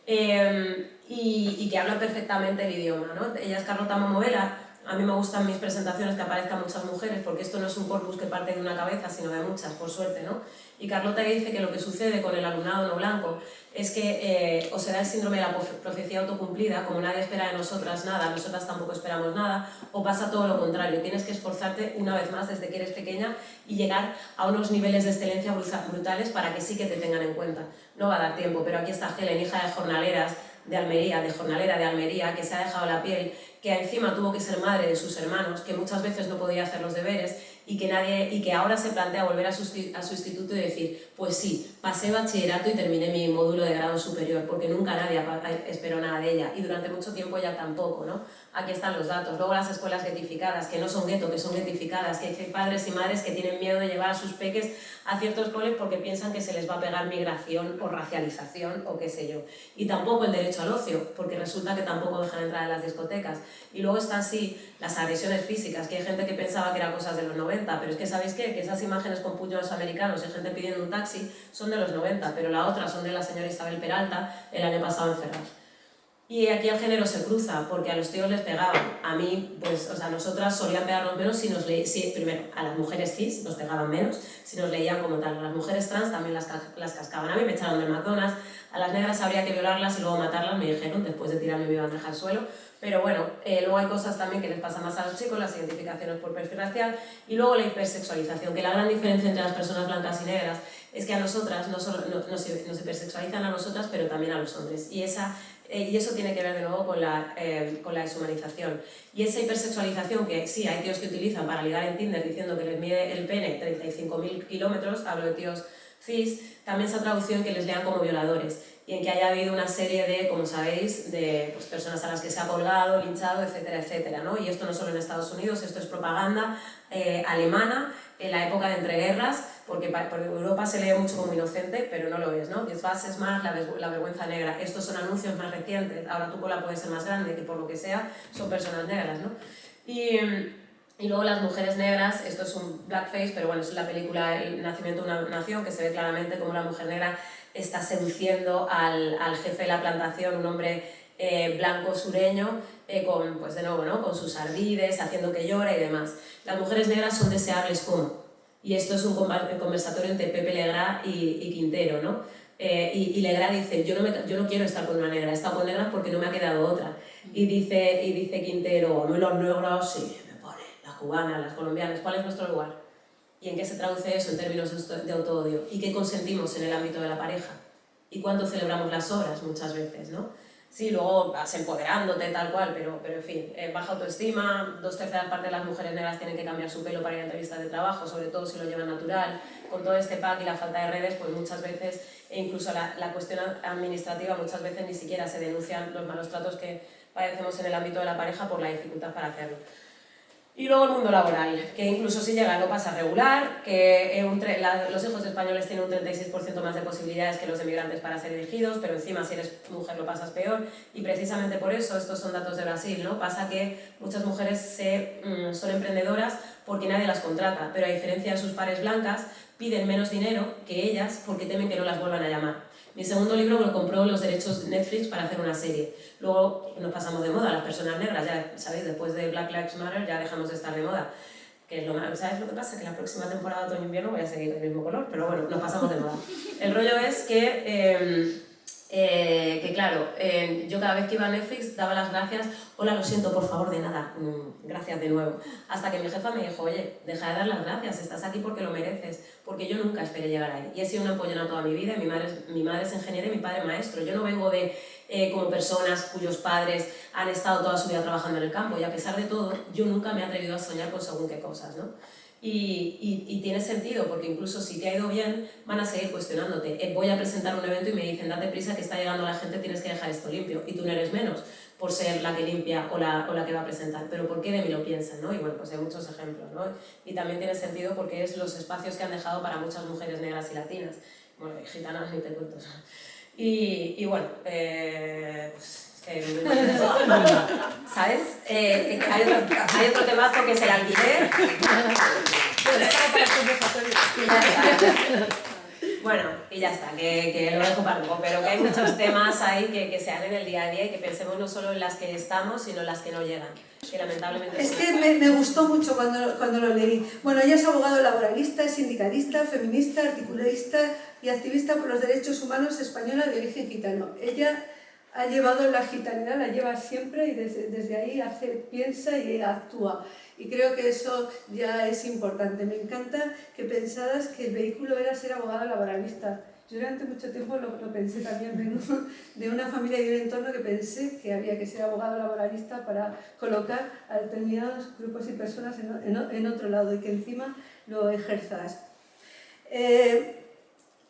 y que hablan perfectamente el idioma, ¿no? Ella es Carlota Momovela. A mí me gustan mis presentaciones que aparezcan muchas mujeres porque esto no es un corpus que parte de una cabeza, sino de muchas, por suerte, ¿no? Y Carlota dice que lo que sucede con el alumnado no blanco es que o se da el síndrome de la profecía autocumplida, como nadie espera de nosotras nada, nosotras tampoco esperamos nada, o pasa todo lo contrario, tienes que esforzarte una vez más desde que eres pequeña y llegar a unos niveles de excelencia brutales para que sí que te tengan en cuenta. No va a dar tiempo, pero aquí está Helen, hija de jornalera de Almería, que se ha dejado la piel, que encima tuvo que ser madre de sus hermanos, que muchas veces no podía hacer los deberes y que ahora se plantea volver a su instituto y decir, pues sí, pasé bachillerato y terminé mi módulo de grado superior, porque nunca nadie esperó nada de ella y durante mucho tiempo ella tampoco, ¿no? Aquí están los datos. Luego las escuelas guetificadas, que no son gueto, que son guetificadas, que hay padres y madres que tienen miedo de llevar a sus peques a ciertos coles porque piensan que se les va a pegar migración o racialización o qué sé yo. Y tampoco el derecho al ocio, porque resulta que tampoco dejan entrar en las discotecas. Y luego están sí las agresiones físicas, que hay gente que pensaba que eran cosas de los 90, pero es que ¿sabéis qué? Que esas imágenes con puños americanos y gente pidiendo un taxi son de los 90, pero la otra son de la señora Isabel Peralta el año pasado en Ferraz. Y aquí el género se cruza, porque a los tíos les pegaban. A mí, pues, o sea, nosotras solían pegarnos menos primero, a las mujeres cis nos pegaban menos si nos leían como tal. A las mujeres trans también las cascaban. A mí me echaron del McDonald's, a las negras habría que violarlas y luego matarlas, me dijeron, después de tirarme mi bandeja al suelo. Pero bueno, luego hay cosas también que les pasan más a los chicos, las identificaciones por perfil racial y luego la hipersexualización, que la gran diferencia entre las personas blancas y negras es que a nosotras nos hipersexualizan a nosotras, pero también a los hombres. Y eso tiene que ver de nuevo con la deshumanización. Y esa hipersexualización que sí, hay tíos que utilizan para ligar en Tinder diciendo que les mide el pene 35.000 kilómetros, hablo de tíos cis, también se ha traducido en que les lean como violadores y en que haya habido una serie de, como sabéis, de pues, personas a las que se ha colgado, linchado, etcétera, etcétera, ¿no? Y esto no solo en Estados Unidos, esto es propaganda alemana en la época de entreguerras, porque por Europa se lee mucho como inocente, pero no lo es, ¿no? Diez bases más, la vergüenza negra. Estos son anuncios más recientes, ahora tu cola puede ser más grande, que por lo que sea son personas negras, ¿no? Y luego las mujeres negras, esto es un blackface, pero bueno, es la película El nacimiento de una nación, que se ve claramente como la mujer negra está seduciendo al jefe de la plantación, un hombre blanco sureño, con, pues de nuevo, ¿no? Con sus ardides, haciendo que llore y demás. Las mujeres negras son deseables como. Y esto es un conversatorio entre Pepe Legrá y Quintero, ¿no? Y Legrá dice, yo no quiero estar con una negra, he estado con negras porque no me ha quedado otra. Y dice Quintero, a mí las negras sí, me pone, las cubanas, las colombianas, ¿cuál es nuestro lugar? ¿Y en qué se traduce eso en términos de autoodio? ¿Y qué consentimos en el ámbito de la pareja? ¿Y cuánto celebramos las obras muchas veces, no? Sí, luego vas empoderándote tal cual, pero en fin, baja autoestima, 2/3 partes de las mujeres negras tienen que cambiar su pelo para ir a entrevistas de trabajo, sobre todo si lo llevan natural. Con todo este pack y la falta de redes, pues muchas veces, e incluso la cuestión administrativa, muchas veces ni siquiera se denuncian los malos tratos que padecemos en el ámbito de la pareja por la dificultad para hacerlo. Y luego el mundo laboral, que incluso si llega no pasa regular, que los hijos españoles tienen un 36% más de posibilidades que los emigrantes para ser elegidos, pero encima si eres mujer lo pasas peor, y precisamente por eso, estos son datos de Brasil, ¿no? Pasa que muchas mujeres son emprendedoras porque nadie las contrata, pero a diferencia de sus pares blancas, piden menos dinero que ellas porque temen que no las vuelvan a llamar. Mi segundo libro lo compró los derechos Netflix para hacer una serie. Luego nos pasamos de moda, las personas negras, ya sabéis, después de Black Lives Matter ya dejamos de estar de moda. Que es ¿sabes lo que pasa? Que la próxima temporada de otoño-invierno voy a seguir el mismo color, pero bueno, nos pasamos de moda. El rollo es que claro, yo cada vez que iba a Netflix daba las gracias, hola, lo siento, por favor, de nada, gracias de nuevo. Hasta que mi jefa me dijo, oye, deja de dar las gracias, estás aquí porque lo mereces, porque yo nunca esperé llegar ahí. Y he sido una empollona toda mi vida, mi madre es ingeniera y mi padre maestro. Yo no vengo de como personas cuyos padres han estado toda su vida trabajando en el campo y a pesar de todo, yo nunca me he atrevido a soñar con según qué cosas, ¿no? Y tiene sentido, porque incluso si te ha ido bien, van a seguir cuestionándote. Voy a presentar un evento y me dicen, date prisa que está llegando la gente, tienes que dejar esto limpio. Y tú no eres menos por ser la que limpia o la que va a presentar. Pero ¿por qué de mí lo piensan, no? Y bueno, pues hay muchos ejemplos, ¿no? Y también tiene sentido porque es los espacios que han dejado para muchas mujeres negras y latinas. Bueno, y gitanas ni te cuento. Y bueno, pues... ¿sabes? Hay otro temazo que es el alquiler. Bueno, y ya está, que lo dejo para luego, pero que hay muchos temas ahí que se dan en el día a día y que pensemos no solo en las que estamos, sino en las que no llegan. Que lamentablemente es que me gustó mucho cuando lo leí. Bueno, ella es abogado laboralista, es sindicalista, feminista, articulista y activista por los derechos humanos española de origen gitano. Ella ha llevado la gitanidad, la lleva siempre y desde ahí piensa y actúa. Y creo que eso ya es importante. Me encanta que pensaras que el vehículo era ser abogado laboralista. Yo durante mucho tiempo lo pensé también de una familia y de un entorno que pensé que había que ser abogado laboralista para colocar a determinados grupos y personas en otro lado y que encima lo ejerzas.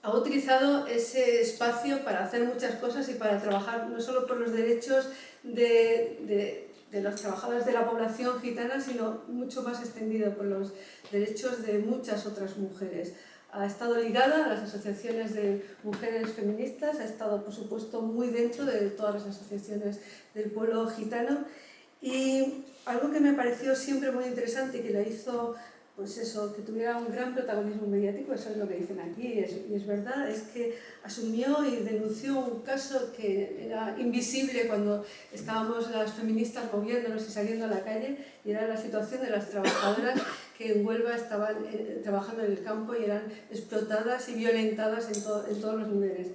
Ha utilizado ese espacio para hacer muchas cosas y para trabajar no solo por los derechos de los trabajadores de la población gitana, sino mucho más extendido por los derechos de muchas otras mujeres. Ha estado ligada a las asociaciones de mujeres feministas, ha estado, por supuesto, muy dentro de todas las asociaciones del pueblo gitano y algo que me pareció siempre muy interesante y que la hizo, pues eso, que tuviera un gran protagonismo mediático, eso es lo que dicen aquí y es verdad, es que asumió y denunció un caso que era invisible cuando estábamos las feministas moviéndonos y saliendo a la calle, y era la situación de las trabajadoras que en Huelva estaban trabajando en el campo y eran explotadas y violentadas en todos los niveles.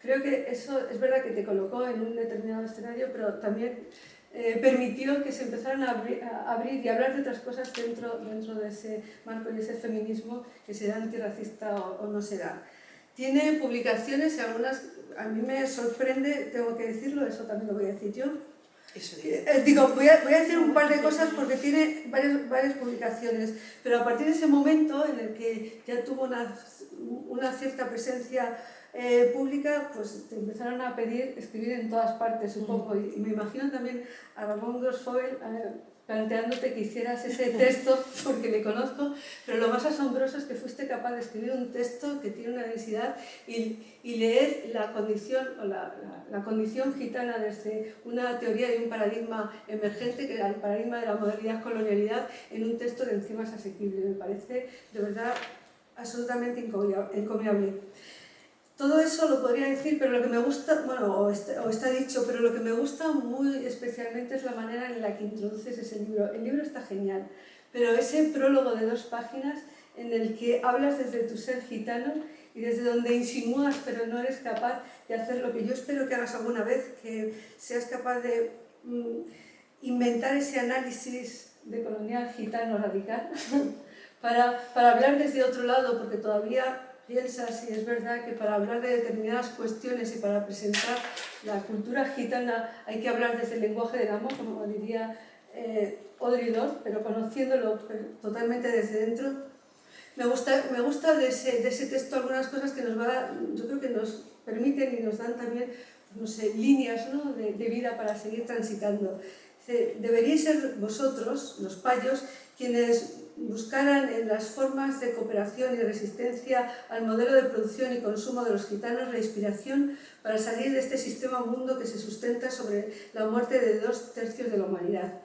Creo que eso es verdad que te colocó en un determinado escenario, pero también permitió que se empezaran a abrir y hablar de otras cosas dentro de ese marco y ese feminismo, que será antirracista o no será. Tiene publicaciones y algunas, a mí me sorprende, tengo que decirlo, eso también lo voy a decir yo. Voy a decir un par de cosas porque tiene varias publicaciones, pero a partir de ese momento en el que ya tuvo una cierta presencia pública, pues te empezaron a pedir escribir en todas partes, supongo, y me imagino también a Ramón Grosfoguel planteándote que hicieras ese texto, porque le conozco, pero lo más asombroso es que fuiste capaz de escribir un texto que tiene una densidad y leer la condición, o la condición gitana desde una teoría y un paradigma emergente, que era el paradigma de la modernidad-colonialidad, en un texto que encima es asequible. Me parece, de verdad, absolutamente encomiable. Todo eso lo podría decir, pero lo que me gusta, bueno, o está dicho, pero lo que me gusta muy especialmente es la manera en la que introduces ese libro. El libro está genial, pero ese prólogo de 2 páginas en el que hablas desde tu ser gitano y desde donde insinúas, pero no eres capaz de hacer lo que yo espero que hagas alguna vez, que seas capaz de inventar ese análisis de colonial gitano radical para hablar desde otro lado, porque todavía piensas, y es verdad, que para hablar de determinadas cuestiones y para presentar la cultura gitana hay que hablar desde el lenguaje del amor, como diría Audre Lorde, pero conociéndolo totalmente desde dentro. Me gusta de ese texto algunas cosas que yo creo que nos permiten y nos dan también, no sé, líneas, ¿no?, de vida para seguir transitando. Deberíais ser vosotros, los payos, quienes buscaran en las formas de cooperación y resistencia al modelo de producción y consumo de los gitanos la inspiración para salir de este sistema mundo que se sustenta sobre la muerte de 2/3 de la humanidad.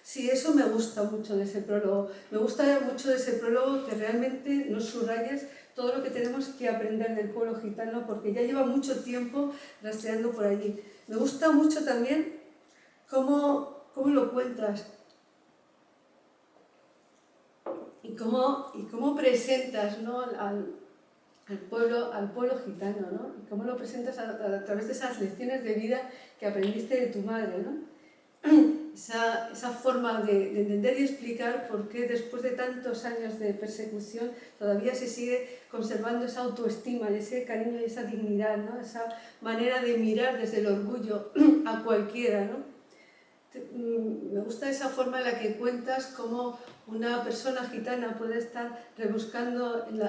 Sí, eso me gusta mucho de ese prólogo. Me gusta mucho de ese prólogo que realmente nos subrayes todo lo que tenemos que aprender del pueblo gitano, porque ya lleva mucho tiempo rastreando por allí. Me gusta mucho también cómo lo cuentas. Y cómo presentas, ¿no?, al pueblo gitano, ¿no?, y cómo lo presentas a través de esas lecciones de vida que aprendiste de tu madre, ¿no? Esa forma de entender y explicar por qué después de tantos años de persecución todavía se sigue conservando esa autoestima y ese cariño y esa dignidad, ¿no?, esa manera de mirar desde el orgullo a cualquiera, ¿no? Me gusta esa forma en la que cuentas cómo una persona gitana puede estar rebuscando en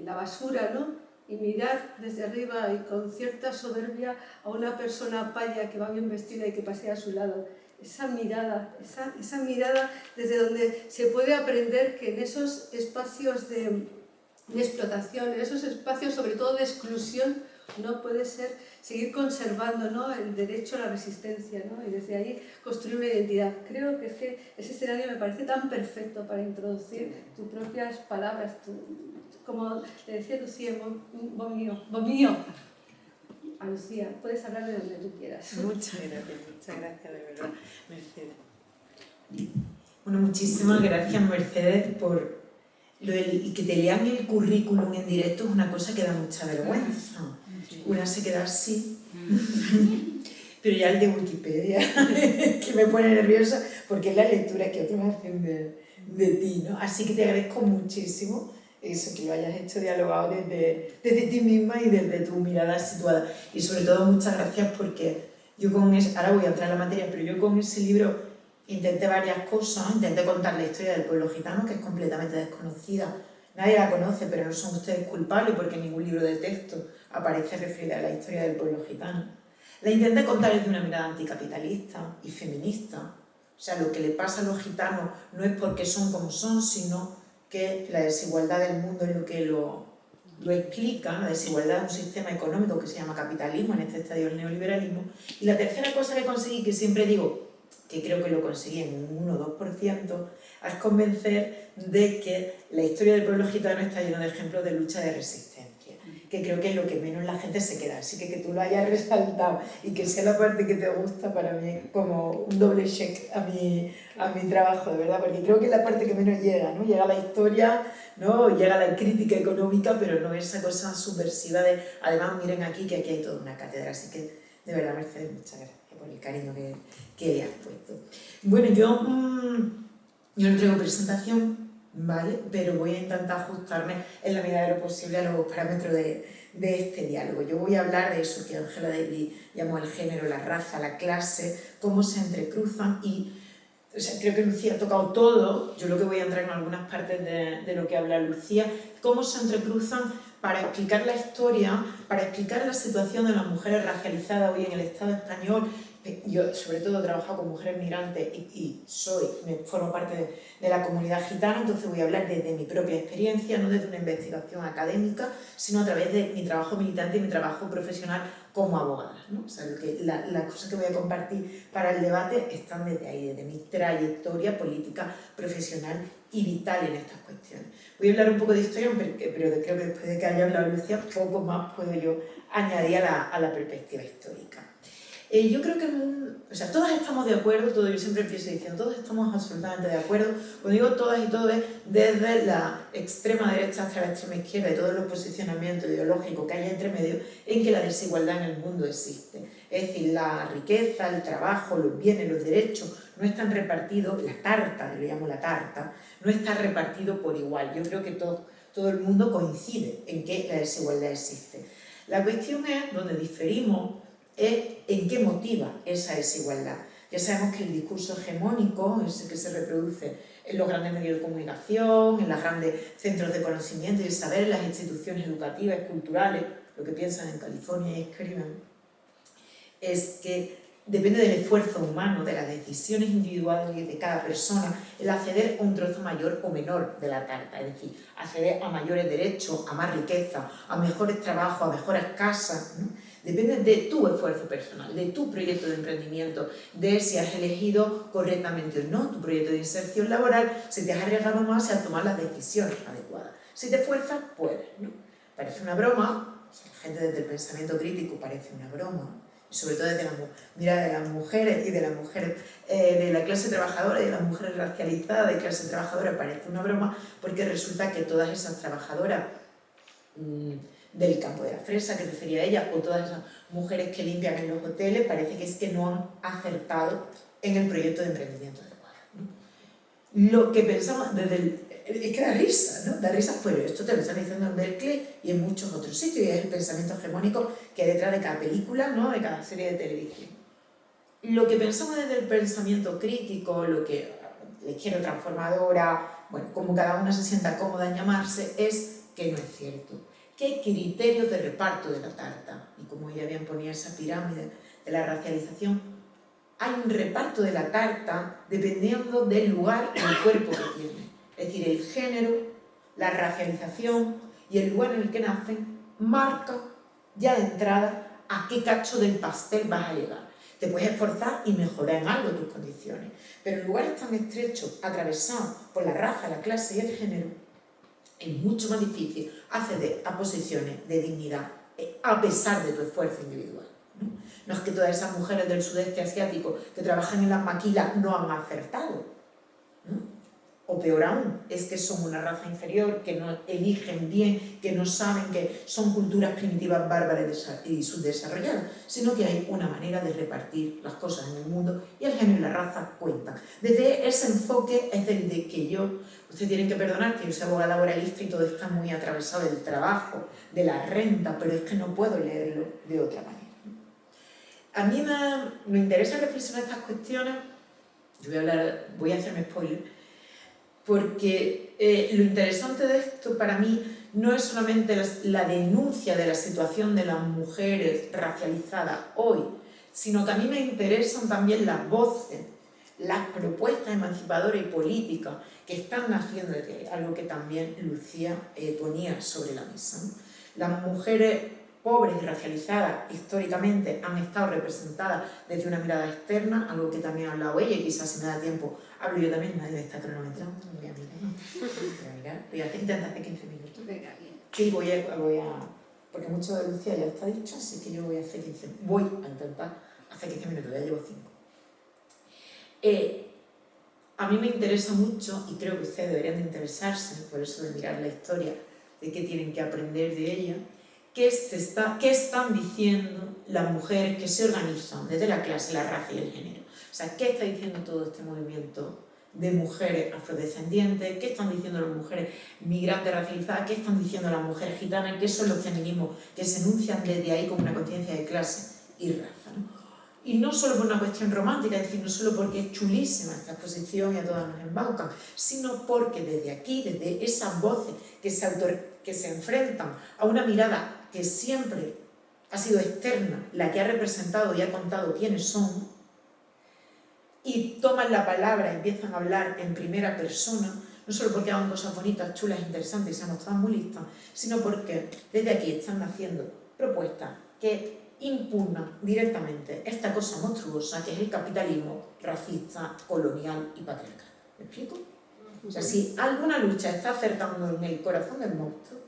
la basura, ¿no?, y mirar desde arriba y con cierta soberbia a una persona paya que va bien vestida y que pasea a su lado. Esa mirada desde donde se puede aprender que en esos espacios de explotación, en esos espacios sobre todo de exclusión, no puede ser seguir conservando, ¿no?, el derecho a la resistencia, ¿no?, y desde ahí construir una identidad. Creo que es que ese escenario me parece tan perfecto para introducir tus propias palabras, como le decía Lucía, bomío. A Lucía, puedes hablar de donde tú quieras. Muchas gracias de verdad, Mercedes. Bueno, muchísimas gracias, Mercedes, por y que te lean el currículum en directo es una cosa que da mucha vergüenza. Una se queda así, pero ya el de Wikipedia, que me pone nerviosa, porque es la lectura que otros hacen de ti, ¿no? Así que te agradezco muchísimo eso, que lo hayas hecho dialogado desde ti misma y desde tu mirada situada. Y sobre todo muchas gracias porque yo ahora voy a entrar a la materia, pero yo con ese libro intenté varias cosas, intenté contar la historia del pueblo gitano, que es completamente desconocida. Nadie la conoce, pero no son ustedes culpables porque en ningún libro de texto aparece referida a la historia del pueblo gitano. La intenté contar desde una mirada anticapitalista y feminista. O sea, lo que le pasa a los gitanos no es porque son como son, sino que la desigualdad del mundo es lo que lo explica. La desigualdad de un sistema económico que se llama capitalismo, en este estadio el neoliberalismo. Y la tercera cosa que conseguí, que siempre digo, que creo que lo conseguí en un 1 o 2%, es convencer de que la historia del pueblo gitano está llena de ejemplos de lucha de resistencia, que creo que es lo que menos la gente se queda. Así que tú lo hayas resaltado y que sea la parte que te gusta, para mí es como un doble check a mi trabajo, de verdad, porque creo que es la parte que menos llega, ¿no? Llega la historia, ¿no? Llega la crítica económica, pero no esa cosa subversiva de, además, miren aquí, que aquí hay toda una cátedra. Así que, de verdad, Mercedes, muchas gracias por el cariño que le has puesto. Bueno, yo no traigo presentación, ¿vale? Pero voy a intentar ajustarme en la medida de lo posible a los parámetros de este diálogo. Yo voy a hablar de eso que Angela Davis llamó el género, la raza, la clase, cómo se entrecruzan y, o sea, creo que Lucía ha tocado todo. Yo lo que voy a entrar en algunas partes de lo que habla Lucía, cómo se entrecruzan para explicar la historia, para explicar la situación de las mujeres racializadas hoy en el Estado español. Yo, sobre todo, he trabajado con mujeres migrantes y formo parte de la comunidad gitana, entonces voy a hablar desde mi propia experiencia, no desde una investigación académica, sino a través de mi trabajo militante y mi trabajo profesional como abogada, ¿no? O sea, las cosas que voy a compartir para el debate están desde ahí, desde mi trayectoria política, profesional y vital en estas cuestiones. Voy a hablar un poco de historia, pero creo que después de que haya hablado Lucía, poco más puedo yo añadir a la perspectiva histórica. Yo creo que o sea, todas estamos de acuerdo, yo siempre empiezo diciendo, todos estamos absolutamente de acuerdo, cuando digo todas y todos, desde la extrema derecha hasta la extrema izquierda y todos los posicionamientos ideológicos que hay entre medio, en que la desigualdad en el mundo existe. Es decir, la riqueza, el trabajo, los bienes, los derechos no están repartidos, la tarta, yo le llamo la tarta, no está repartido por igual. Yo creo que todo el mundo coincide en que la desigualdad existe. La cuestión es, donde diferimos, es en qué motiva esa desigualdad. Ya sabemos que el discurso hegemónico, ese que se reproduce en los grandes medios de comunicación, en los grandes centros de conocimiento y de saber, en las instituciones educativas, culturales, lo que piensan en California y escriben, es que depende del esfuerzo humano, de las decisiones individuales de cada persona, el acceder a un trozo mayor o menor de la tarta, es decir, acceder a mayores derechos, a más riqueza, a mejores trabajos, a mejores casas, ¿no? Depende de tu esfuerzo personal, de tu proyecto de emprendimiento, de si has elegido correctamente o no tu proyecto de inserción laboral, si te has arriesgado más y has tomado las decisiones adecuadas. Si te esfuerzas, puedes, ¿no? Parece una broma, o sea, la gente desde el pensamiento crítico parece una broma, y sobre todo desde la mirada de las mujeres y de las mujeres de la clase trabajadora y de las mujeres racializadas de clase trabajadora parece una broma, porque resulta que todas esas trabajadoras del campo de la fresa, que refería a ella, o todas esas mujeres que limpian en los hoteles, parece que es que no han acertado en el proyecto de emprendimiento adecuado, ¿no? Lo que pensamos es que da risa, ¿no? Da risa, pero esto te lo están diciendo en Berkeley y en muchos otros sitios, y es el pensamiento hegemónico que hay detrás de cada película, ¿no? De cada serie de televisión. Lo que pensamos desde el pensamiento crítico, lo que la izquierda transformadora, bueno, como cada una se sienta cómoda en llamarse, es que no es cierto. ¿Qué criterios de reparto de la tarta? Y como ella bien ponía esa pirámide de la racialización, hay un reparto de la tarta dependiendo del lugar y el cuerpo que tiene. Es decir, el género, la racialización y el lugar en el que nacen marca ya de entrada a qué cacho del pastel vas a llegar. Te puedes esforzar y mejorar en algo tus condiciones, pero en lugares tan estrechos, atravesados por la raza, la clase y el género, es mucho más difícil acceder a posiciones de dignidad a pesar de tu esfuerzo individual. No es que todas esas mujeres del sudeste asiático que trabajan en las maquilas no han acertado, ¿no? O peor aún, es que son una raza inferior, que no eligen bien, que no saben que son culturas primitivas bárbaras y subdesarrolladas, sino que hay una manera de repartir las cosas en el mundo y el género y la raza cuentan. Desde ese enfoque es del de que ustedes tienen que perdonar que yo soy abogada laboralista y todo está muy atravesado del trabajo, de la renta, pero es que no puedo leerlo de otra manera. A mí me interesa reflexionar estas cuestiones, voy a hacerme spoiler, porque lo interesante de esto para mí no es solamente la denuncia de la situación de las mujeres racializadas hoy, sino que a mí me interesan también las voces, las propuestas emancipadoras y políticas que están naciendo, algo que también Lucía ponía sobre la mesa, ¿no? Las mujeres pobres y racializadas históricamente han estado representadas desde una mirada externa, algo que también ha hablado ella y quizás si me da tiempo hablo yo también, nadie me está cronometrando, no voy a mirar, voy a intentar hacer 15 minutos. Venga, bien. Sí, voy a porque mucho de Lucía ya está dicho, así que yo voy a intentar hacer 15 minutos, ya llevo 5. A mí me interesa mucho, y creo que ustedes deberían de interesarse, por eso de mirar la historia, de qué tienen que aprender de ella, qué están diciendo las mujeres que se organizan desde la clase, la raza y el género. O sea, ¿qué está diciendo todo este movimiento de mujeres afrodescendientes? ¿Qué están diciendo las mujeres migrantes racializadas? ¿Qué están diciendo las mujeres gitanas? ¿Qué son los feminismos que se enuncian desde ahí como una conciencia de clase y raza, ¿no? Y no solo por una cuestión romántica, es decir, no solo porque es chulísima esta exposición y a todas nos embaucan, sino porque desde aquí, desde esas voces que se enfrentan a una mirada que siempre ha sido externa, la que ha representado y ha contado quiénes son, y toman la palabra, empiezan a hablar en primera persona, no solo porque hagan cosas bonitas, chulas, interesantes y seamos todas muy listas, sino porque desde aquí están haciendo propuestas que impugnan directamente esta cosa monstruosa que es el capitalismo racista, colonial y patriarcal. ¿Me explico? O sea, si alguna lucha está acercando en el corazón del monstruo,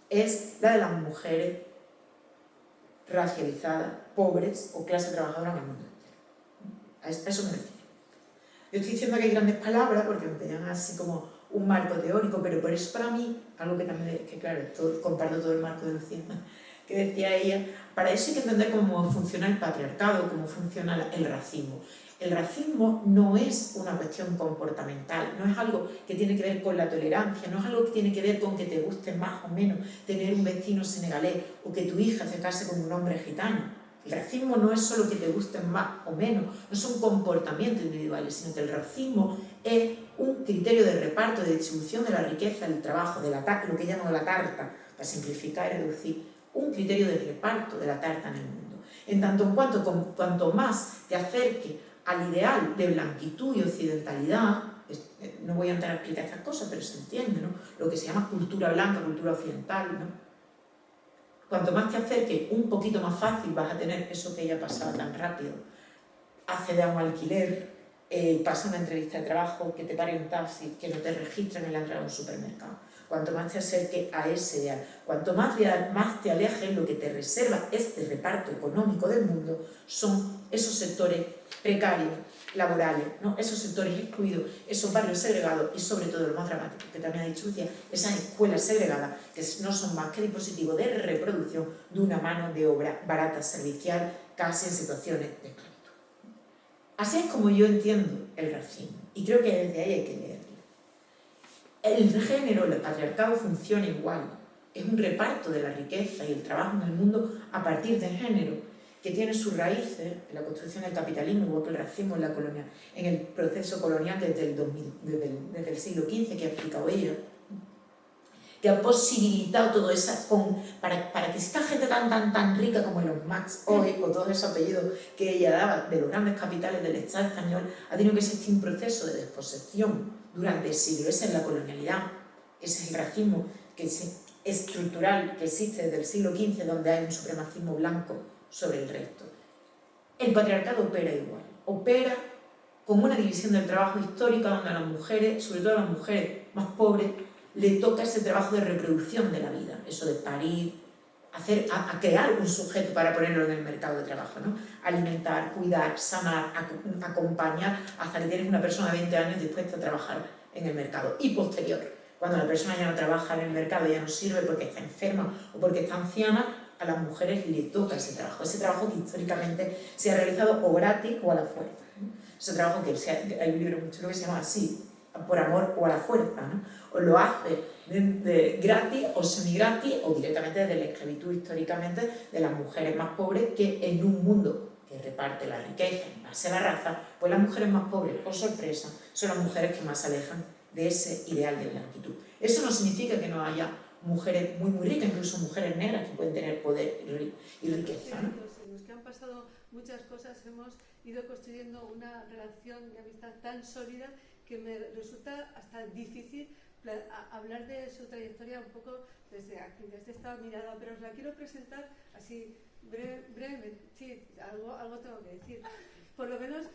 es la de las mujeres racializadas, pobres o clase trabajadora en el mundo entero. A eso me refiero. Yo estoy diciendo que hay grandes palabras porque me llaman así como un marco teórico, pero por eso para mí, algo que también, que claro, comparto todo el marco de Lucía, que decía ella, para eso hay que entender cómo funciona el patriarcado, cómo funciona el racismo. El racismo no es una cuestión comportamental, no es algo que tiene que ver con la tolerancia, no es algo que tiene que ver con que te guste más o menos tener un vecino senegalés o que tu hija se case con un hombre gitano. El racismo no es solo que te gusten más o menos, no son comportamientos individuales, sino que el racismo es un criterio de reparto, de distribución de la riqueza, del trabajo, de lo que llaman la tarta, para simplificar y reducir, un criterio de reparto de la tarta en el mundo. En tanto en cuanto más te acerque al ideal de blanquitud y occidentalidad, no voy a entrar a explicar estas cosas, pero se entiende, ¿no? Lo que se llama cultura blanca, cultura occidental, ¿no? Cuanto más te acerques, un poquito más fácil vas a tener eso que ella pasaba tan rápido. Acceder a un alquiler, pasa una entrevista de trabajo, que te pare un taxi, que no te registren en la entrada de un supermercado. Cuanto más te acerques a ese ideal, cuanto más te alejes, lo que te reserva este reparto económico del mundo son esos sectores precarios, laborales, ¿no? Esos sectores excluidos, esos barrios segregados y sobre todo lo más dramático, que también ha dicho Lucía, esas escuelas segregadas que no son más que dispositivos de reproducción de una mano de obra barata, servicial, casi en situaciones de esclavitud. Así es como yo entiendo el racismo y creo que desde ahí hay que leerlo. El género, el patriarcado funciona igual, es un reparto de la riqueza y el trabajo en el mundo a partir del género, que tiene sus raíces en la construcción del capitalismo, igual que el racismo en el proceso colonial desde el siglo XV que ha explicado ella, que ha posibilitado todo eso para que esta gente tan rica como Elon Musk hoy, o todos esos apellidos que ella daba de los grandes capitales del Estado español, ha tenido que existir un proceso de desposesión durante el siglo. Esa es la colonialidad, ese es el racismo estructural que existe desde el siglo XV, donde hay un supremacismo blanco sobre el resto. El patriarcado opera igual, opera con una división del trabajo histórica donde a las mujeres, sobre todo a las mujeres más pobres, le toca ese trabajo de reproducción de la vida, eso de parir, a crear un sujeto para ponerlo en el mercado de trabajo, ¿no? Alimentar, cuidar, sanar, acompañar hasta que tienes una persona de 20 años dispuesta a trabajar en el mercado. Y posterior, cuando la persona ya no trabaja en el mercado, ya no sirve porque está enferma o porque está anciana, a las mujeres le toca ese trabajo que históricamente se ha realizado o gratis o a la fuerza, ¿no? Ese trabajo que hay un libro muy chulo que se llama así, por amor o a la fuerza, ¿no? O lo hace de gratis o semi-gratis o directamente desde la esclavitud históricamente de las mujeres más pobres, que en un mundo que reparte la riqueza en base a la raza, pues las mujeres más pobres, por sorpresa, son las mujeres que más se alejan de ese ideal de blanquitud. Eso no significa que no haya mujeres muy ricas, incluso mujeres negras que pueden tener poder y riqueza, ¿no? En los que han pasado muchas cosas hemos ido construyendo una relación de amistad tan sólida que me resulta hasta difícil hablar de su trayectoria un poco desde aquí, desde esta mirada, pero os la quiero presentar así brevemente. Sí, algo tengo que decir. Por lo menos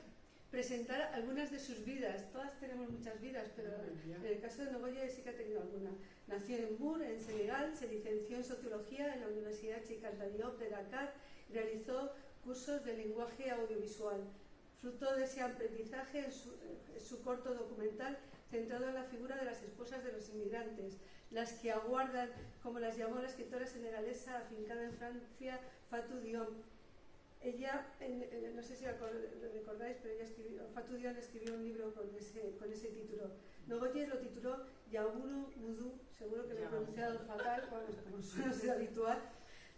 presentar algunas de sus vidas. Todas tenemos muchas vidas, pero en el caso de Nogoye sí que ha tenido alguna. Nació en Mour, en Senegal, se licenció en Sociología en la Universidad Cheikh Anta Diop de Dakar, realizó cursos de lenguaje audiovisual. Fruto de ese aprendizaje, su corto documental centrado en la figura de las esposas de los inmigrantes, las que aguardan, como las llamó la escritora senegalesa afincada en Francia, Fatou Diop. Ella, no sé si lo recordáis, pero Fatou Diop escribió un libro con ese título. Nogoye lo tituló Yaoundou Moudou, seguro que lo he pronunciado fatal, como suele ser habitual,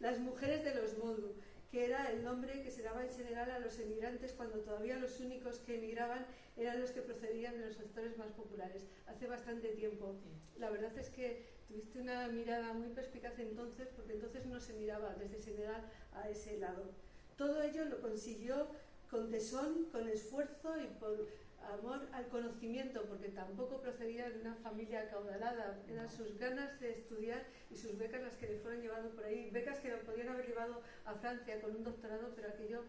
Las mujeres de los Moudou, que era el nombre que se daba en Senegal a los emigrantes cuando todavía los únicos que emigraban eran los que procedían de los sectores más populares, hace bastante tiempo. La verdad es que tuviste una mirada muy perspicaz entonces, porque entonces no se miraba desde Senegal a ese lado. Todo ello lo consiguió con tesón, con esfuerzo y por amor al conocimiento, porque tampoco procedía de una familia acaudalada. Eran sus ganas de estudiar y sus becas las que le fueron llevando por ahí, becas que lo podían haber llevado a Francia con un doctorado, pero aquello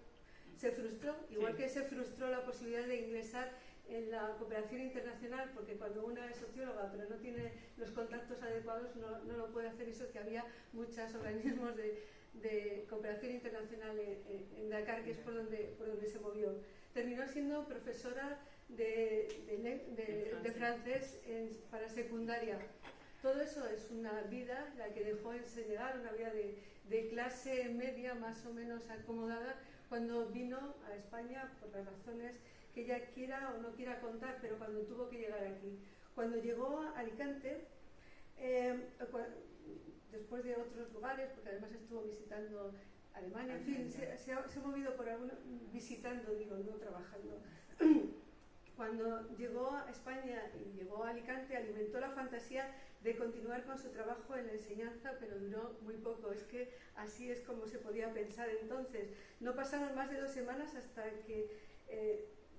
se frustró, igual que se frustró la posibilidad de ingresar en la cooperación internacional, porque cuando una es socióloga pero no tiene los contactos adecuados no lo puede hacer. Eso que había muchos organismos de cooperación internacional en Dakar, que es por donde se movió. Terminó siendo profesora de francés para secundaria. Todo eso es una vida la que dejó en Senegal, una vida de clase media más o menos acomodada, cuando vino a España por las razones que ella quiera o no quiera contar, pero cuando tuvo que llegar aquí. Cuando llegó a Alicante, después de otros lugares, porque además estuvo visitando Alemania, en fin, se ha movido por visitando, digo, no trabajando. Cuando llegó a España y llegó a Alicante, alimentó la fantasía de continuar con su trabajo en la enseñanza, pero duró muy poco. Es que así es como se podía pensar entonces. No pasaron más de 2 semanas hasta que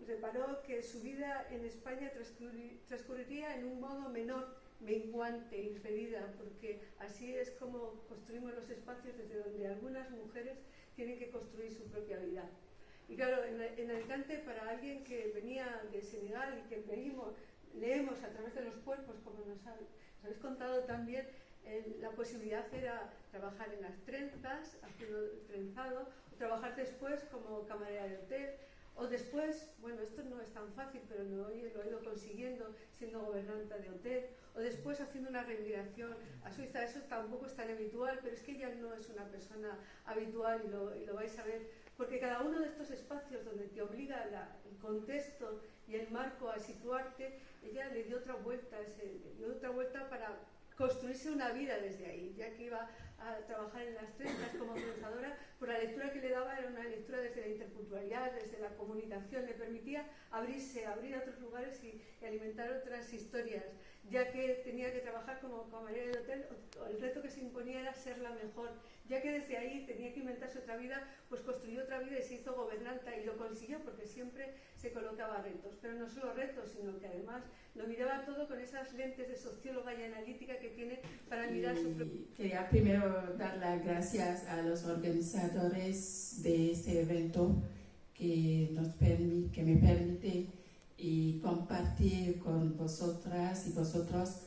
reparó que su vida en España transcurriría en un modo menor, menguante, impedida, porque así es como construimos los espacios desde donde algunas mujeres tienen que construir su propia vida. Y claro, en Alicante, para alguien que venía de Senegal y que leemos a través de los cuerpos, como nos habéis contado también, la posibilidad era trabajar en las trenzas, haciendo trenzado, o trabajar después como camarera de hotel, o después, bueno, esto no es tan fácil, pero lo he ido consiguiendo siendo gobernanta de hotel, o después haciendo una reemigración a Suiza. Eso tampoco es tan habitual, pero es que ella no es una persona habitual y lo vais a ver, porque cada uno de estos espacios donde te obliga el contexto y el marco a situarte, ella le dio otra vuelta para construirse una vida desde ahí, ya que iba a trabajar en las trenzas como trenzadora, pues la lectura que le daba era una lectura desde la interculturalidad, desde la comunicación, le permitía abrir a otros lugares y alimentar otras historias, ya que tenía que trabajar como camarera de hotel. El reto que se imponía era ser la mejor, ya que desde ahí tenía que inventarse otra vida, pues construyó otra vida y se hizo gobernanta, y lo consiguió porque siempre se colocaba retos, pero no solo retos, sino que además lo miraba todo con esas lentes de socióloga y analítica que tiene para mirar su propio. Quería primero quiero dar las gracias a los organizadores de este evento que me permite compartir con vosotras y vosotros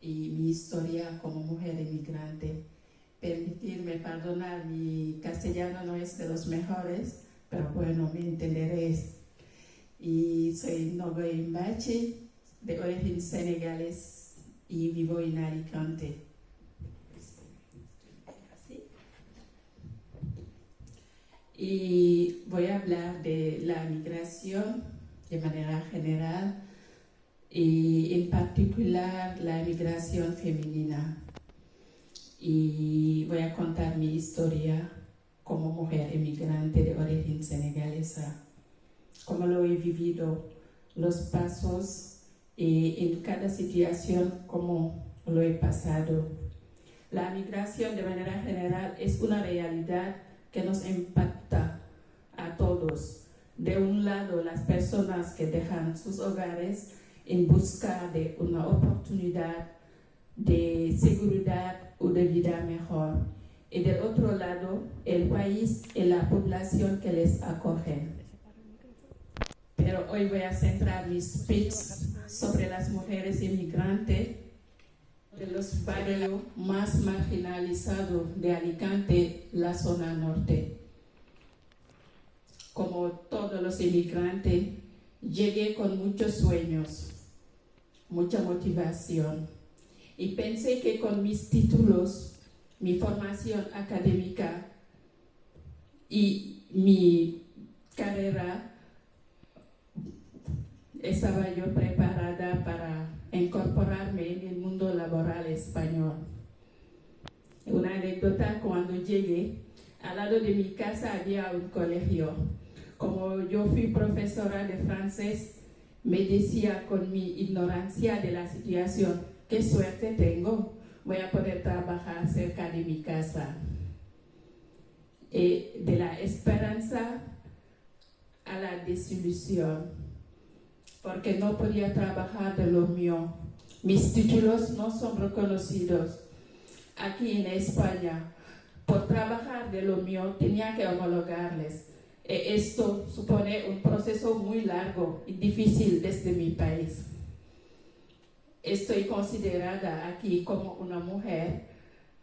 mi historia como mujer inmigrante. Permitirme perdonar, mi castellano no es de los mejores, pero bueno, me entenderéis. Y soy Nogoy Mbache, de origen senegalés y vivo en Alicante. Y voy a hablar de la migración de manera general y en particular la migración femenina. Y voy a contar mi historia como mujer inmigrante de origen senegalesa, cómo lo he vivido, los pasos en cada situación, cómo lo he pasado. La migración de manera general es una realidad que nos impacta a todos. De un lado, las personas que dejan sus hogares en busca de una oportunidad de seguridad o de vida mejor. Y del otro lado, el país y la población que les acogen. Pero hoy voy a centrar mi speech sobre las mujeres inmigrantes de los barrios más marginalizados de Alicante, la zona norte. Como todos los inmigrantes, llegué con muchos sueños, mucha motivación, y pensé que con mis títulos, mi formación académica y mi carrera, estaba yo preparada para incorporarme en el mundo laboral español. Una anécdota: cuando llegué, al lado de mi casa había un colegio. Como yo fui profesora de francés, me decía con mi ignorancia de la situación: qué suerte tengo, voy a poder trabajar cerca de mi casa. Y de la esperanza a la desilusión, porque no podía trabajar de lo mío. Mis títulos no son reconocidos. Aquí en España, por trabajar de lo mío, tenía que homologarles. Esto supone un proceso muy largo y difícil desde mi país. Estoy considerada aquí como una mujer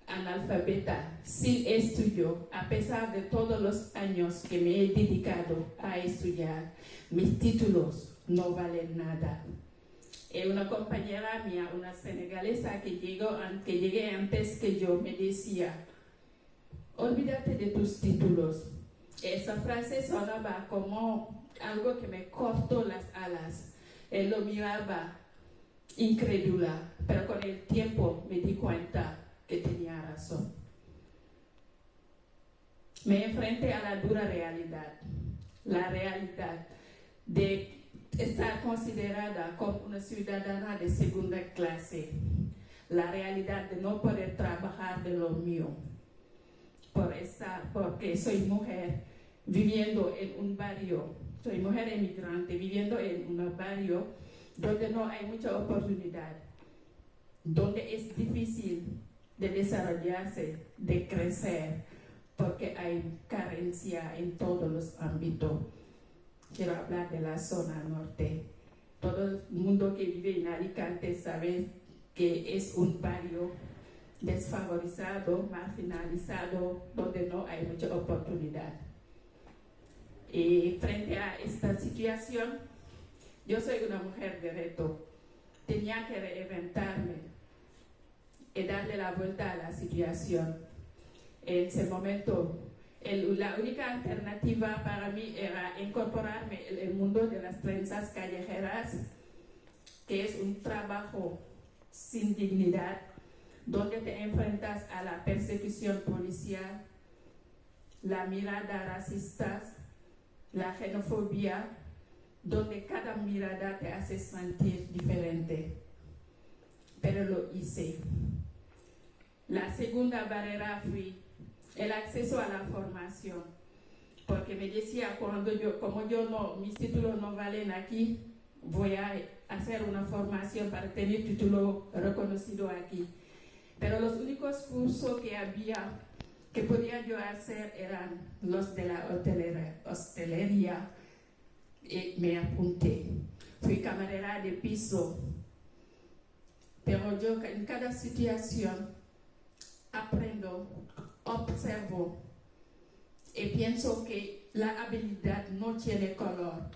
analfabeta, sin estudio, a pesar de todos los años que me he dedicado a estudiar. Mis títulos no valen nada. Una compañera mía, una senegalesa que llegué antes que yo, me decía: olvídate de tus títulos. Esa frase sonaba como algo que me cortó las alas. Él lo miraba incrédula, pero con el tiempo me di cuenta que tenía razón. Me enfrenté a la dura realidad, la realidad de estar considerada como una ciudadana de segunda clase, la realidad de no poder trabajar de lo mío, porque soy mujer viviendo en un barrio, soy mujer inmigrante viviendo en un barrio donde no hay mucha oportunidad, donde es difícil de desarrollarse, de crecer, porque hay carencia en todos los ámbitos. Quiero hablar de la zona norte. Todo el mundo que vive en Alicante sabe que es un barrio desfavorizado, marginalizado, donde no hay mucha oportunidad. Y frente a esta situación, yo soy una mujer de reto. Tenía que reinventarme y darle la vuelta a la situación. En ese momento, la única alternativa para mí era incorporarme en el mundo de las trenzas callejeras, que es un trabajo sin dignidad, donde te enfrentas a la persecución policial, la mirada racista, la xenofobia, donde cada mirada te hace sentir diferente. Pero lo hice. La segunda barrera fue el acceso a la formación, porque me decía, mis títulos no valen aquí, voy a hacer una formación para tener título reconocido aquí. Pero los únicos cursos que había, que podía yo hacer, eran los de la hostelería. Y me apunté. Fui camarera de piso. Pero yo en cada situación aprendo, observo y pienso que la habilidad no tiene color,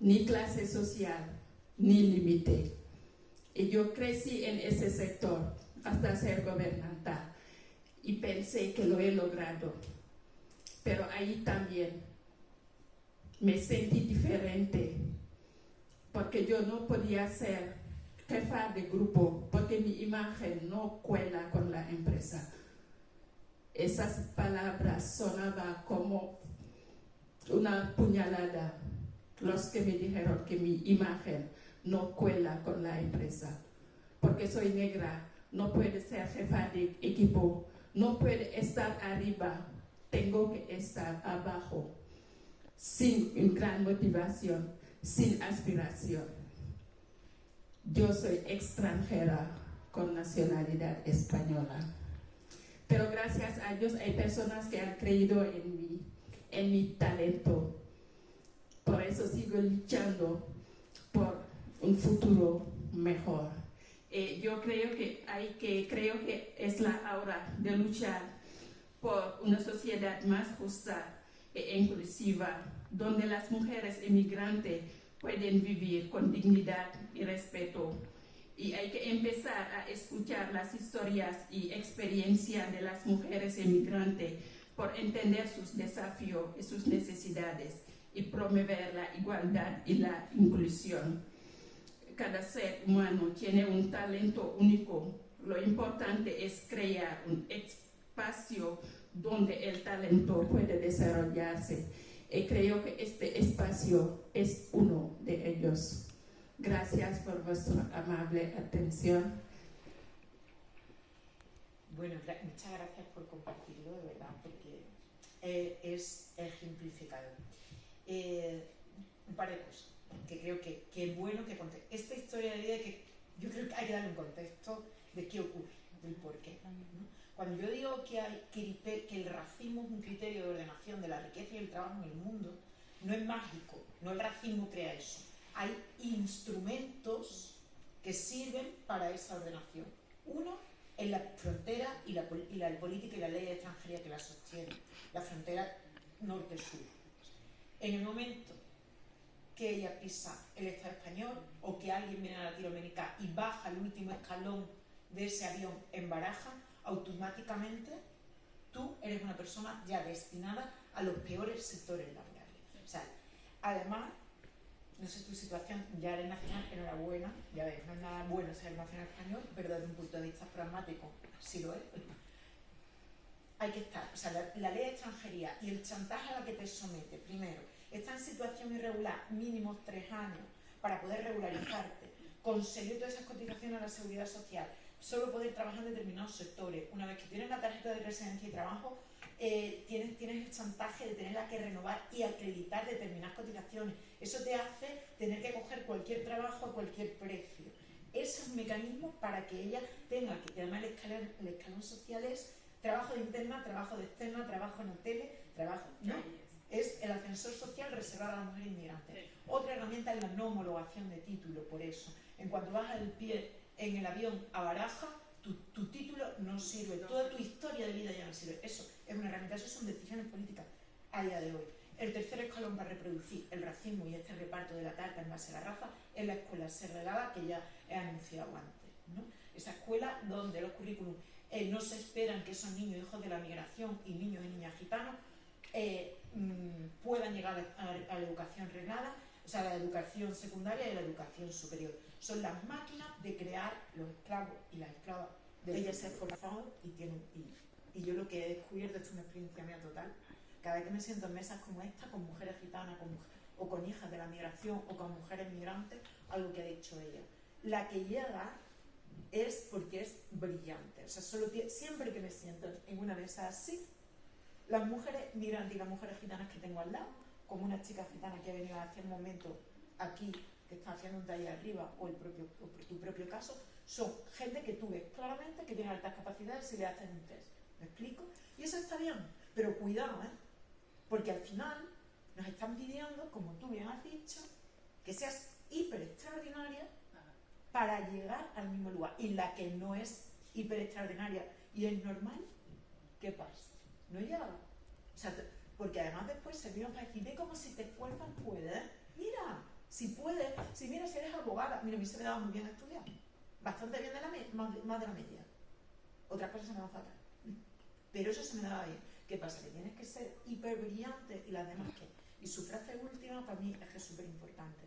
ni clase social, ni límite. Y yo crecí en ese sector hasta ser gobernanta y pensé que lo he logrado. Pero ahí también me sentí diferente porque yo no podía ser jefa de grupo porque mi imagen no cuela con la empresa. Esas palabras sonaban como una puñalada, los que me dijeron que mi imagen no cuela con la empresa. Porque soy negra, no puede ser jefa de equipo, no puede estar arriba, tengo que estar abajo, sin una gran motivación, sin aspiración. Yo soy extranjera con nacionalidad española. Pero gracias a Dios hay personas que han creído en mi talento. Por eso sigo luchando por un futuro mejor. Yo creo que es la hora de luchar por una sociedad más justa e inclusiva, donde las mujeres inmigrantes pueden vivir con dignidad y respeto. Y hay que empezar a escuchar las historias y experiencias de las mujeres inmigrantes por entender sus desafíos y sus necesidades y promover la igualdad y la inclusión. Cada ser humano tiene un talento único. Lo importante es crear un espacio donde el talento puede desarrollarse. Y creo que este espacio es uno de ellos. Gracias por vuestra amable atención. Bueno, muchas gracias por compartirlo, de verdad, porque es ejemplificador. Un par de cosas que creo que es bueno que conte. Esta historia de vida que yo creo que hay que darle un contexto de qué ocurre, del por qué, ¿no? Cuando yo digo que el racismo es un criterio de ordenación de la riqueza y el trabajo en el mundo, no es mágico, no el racismo crea eso. Hay instrumentos que sirven para esa ordenación. Uno es la frontera y la política y la ley de extranjería que la sostienen, la frontera norte-sur. En el momento que ella pisa el Estado español o que alguien viene a Latinoamérica y baja el último escalón de ese avión en Baraja, automáticamente tú eres una persona ya destinada a los peores sectores laborales. O sea, además, no sé tu situación, ya eres nacional, enhorabuena, ya ves, no es nada bueno ser nacional español, pero desde un punto de vista pragmático, sí lo es. Hay que estar, o sea, la ley de extranjería y el chantaje a la que te somete, primero, está en situación irregular, mínimo 3 años, para poder regularizarte, conseguir todas esas cotizaciones a la seguridad social, solo poder trabajar en determinados sectores. Una vez que tienes la tarjeta de residencia y trabajo, tienes el chantaje de tenerla que renovar y acreditar determinadas cotizaciones. Eso te hace tener que coger cualquier trabajo a cualquier precio. Ese es un mecanismo para que ella tenga que, además el escalón social es trabajo de interna, trabajo de externa, trabajo en hoteles, trabajo, ¿no? Es el ascensor social reservado a las mujeres inmigrantes. Otra herramienta es la no homologación de título, por eso. En cuanto vas al pie en el avión a Baraja, tu título no sirve, toda tu historia de vida ya no sirve. Eso es una herramienta, eso son decisiones políticas a día de hoy. El tercer escalón para reproducir el racismo y este reparto de la tarta en base a la raza es la escuela segregada que ya he anunciado antes, ¿no? Esa escuela donde los currículums no se esperan que esos niños hijos de la migración y niños y niñas gitanos puedan llegar a la educación reglada, o sea, la educación secundaria y la educación superior. Son las máquinas de crear los esclavos y las esclavas. Ellas se esforzaron y yo lo que he descubierto, esto es una experiencia mía total, cada vez que me siento en mesas como esta, con mujeres gitanas o con hijas de la migración o con mujeres migrantes, algo que ha dicho ella. La que llega es porque es brillante. O sea, siempre que me siento en una mesa así, las mujeres migrantes y las mujeres gitanas que tengo al lado, como una chica gitana que ha venido hace un momento aquí que está haciendo un taller arriba o tu propio caso, son gente que tú ves claramente que tiene altas capacidades si le hacen un test. ¿Me explico? Y eso está bien, pero cuidado, porque al final nos están pidiendo, como tú bien has dicho, que seas hiper extraordinaria para llegar al mismo lugar. Y la que no es hiper extraordinaria y es normal, ¿qué pasa? No llega. O sea, porque además después servimos para decir, ve como si te esfuerzas puedes. Mira, si puedes, si mira, si eres abogada. Mira, a mí se me daba muy bien estudiar. Bastante bien más de la media. Otras cosas se me dan fatal. Pero eso se me daba bien. ¿Qué pasa? Que tienes que ser hiper brillante y las demás qué. Y su frase última para mí es que es súper importante.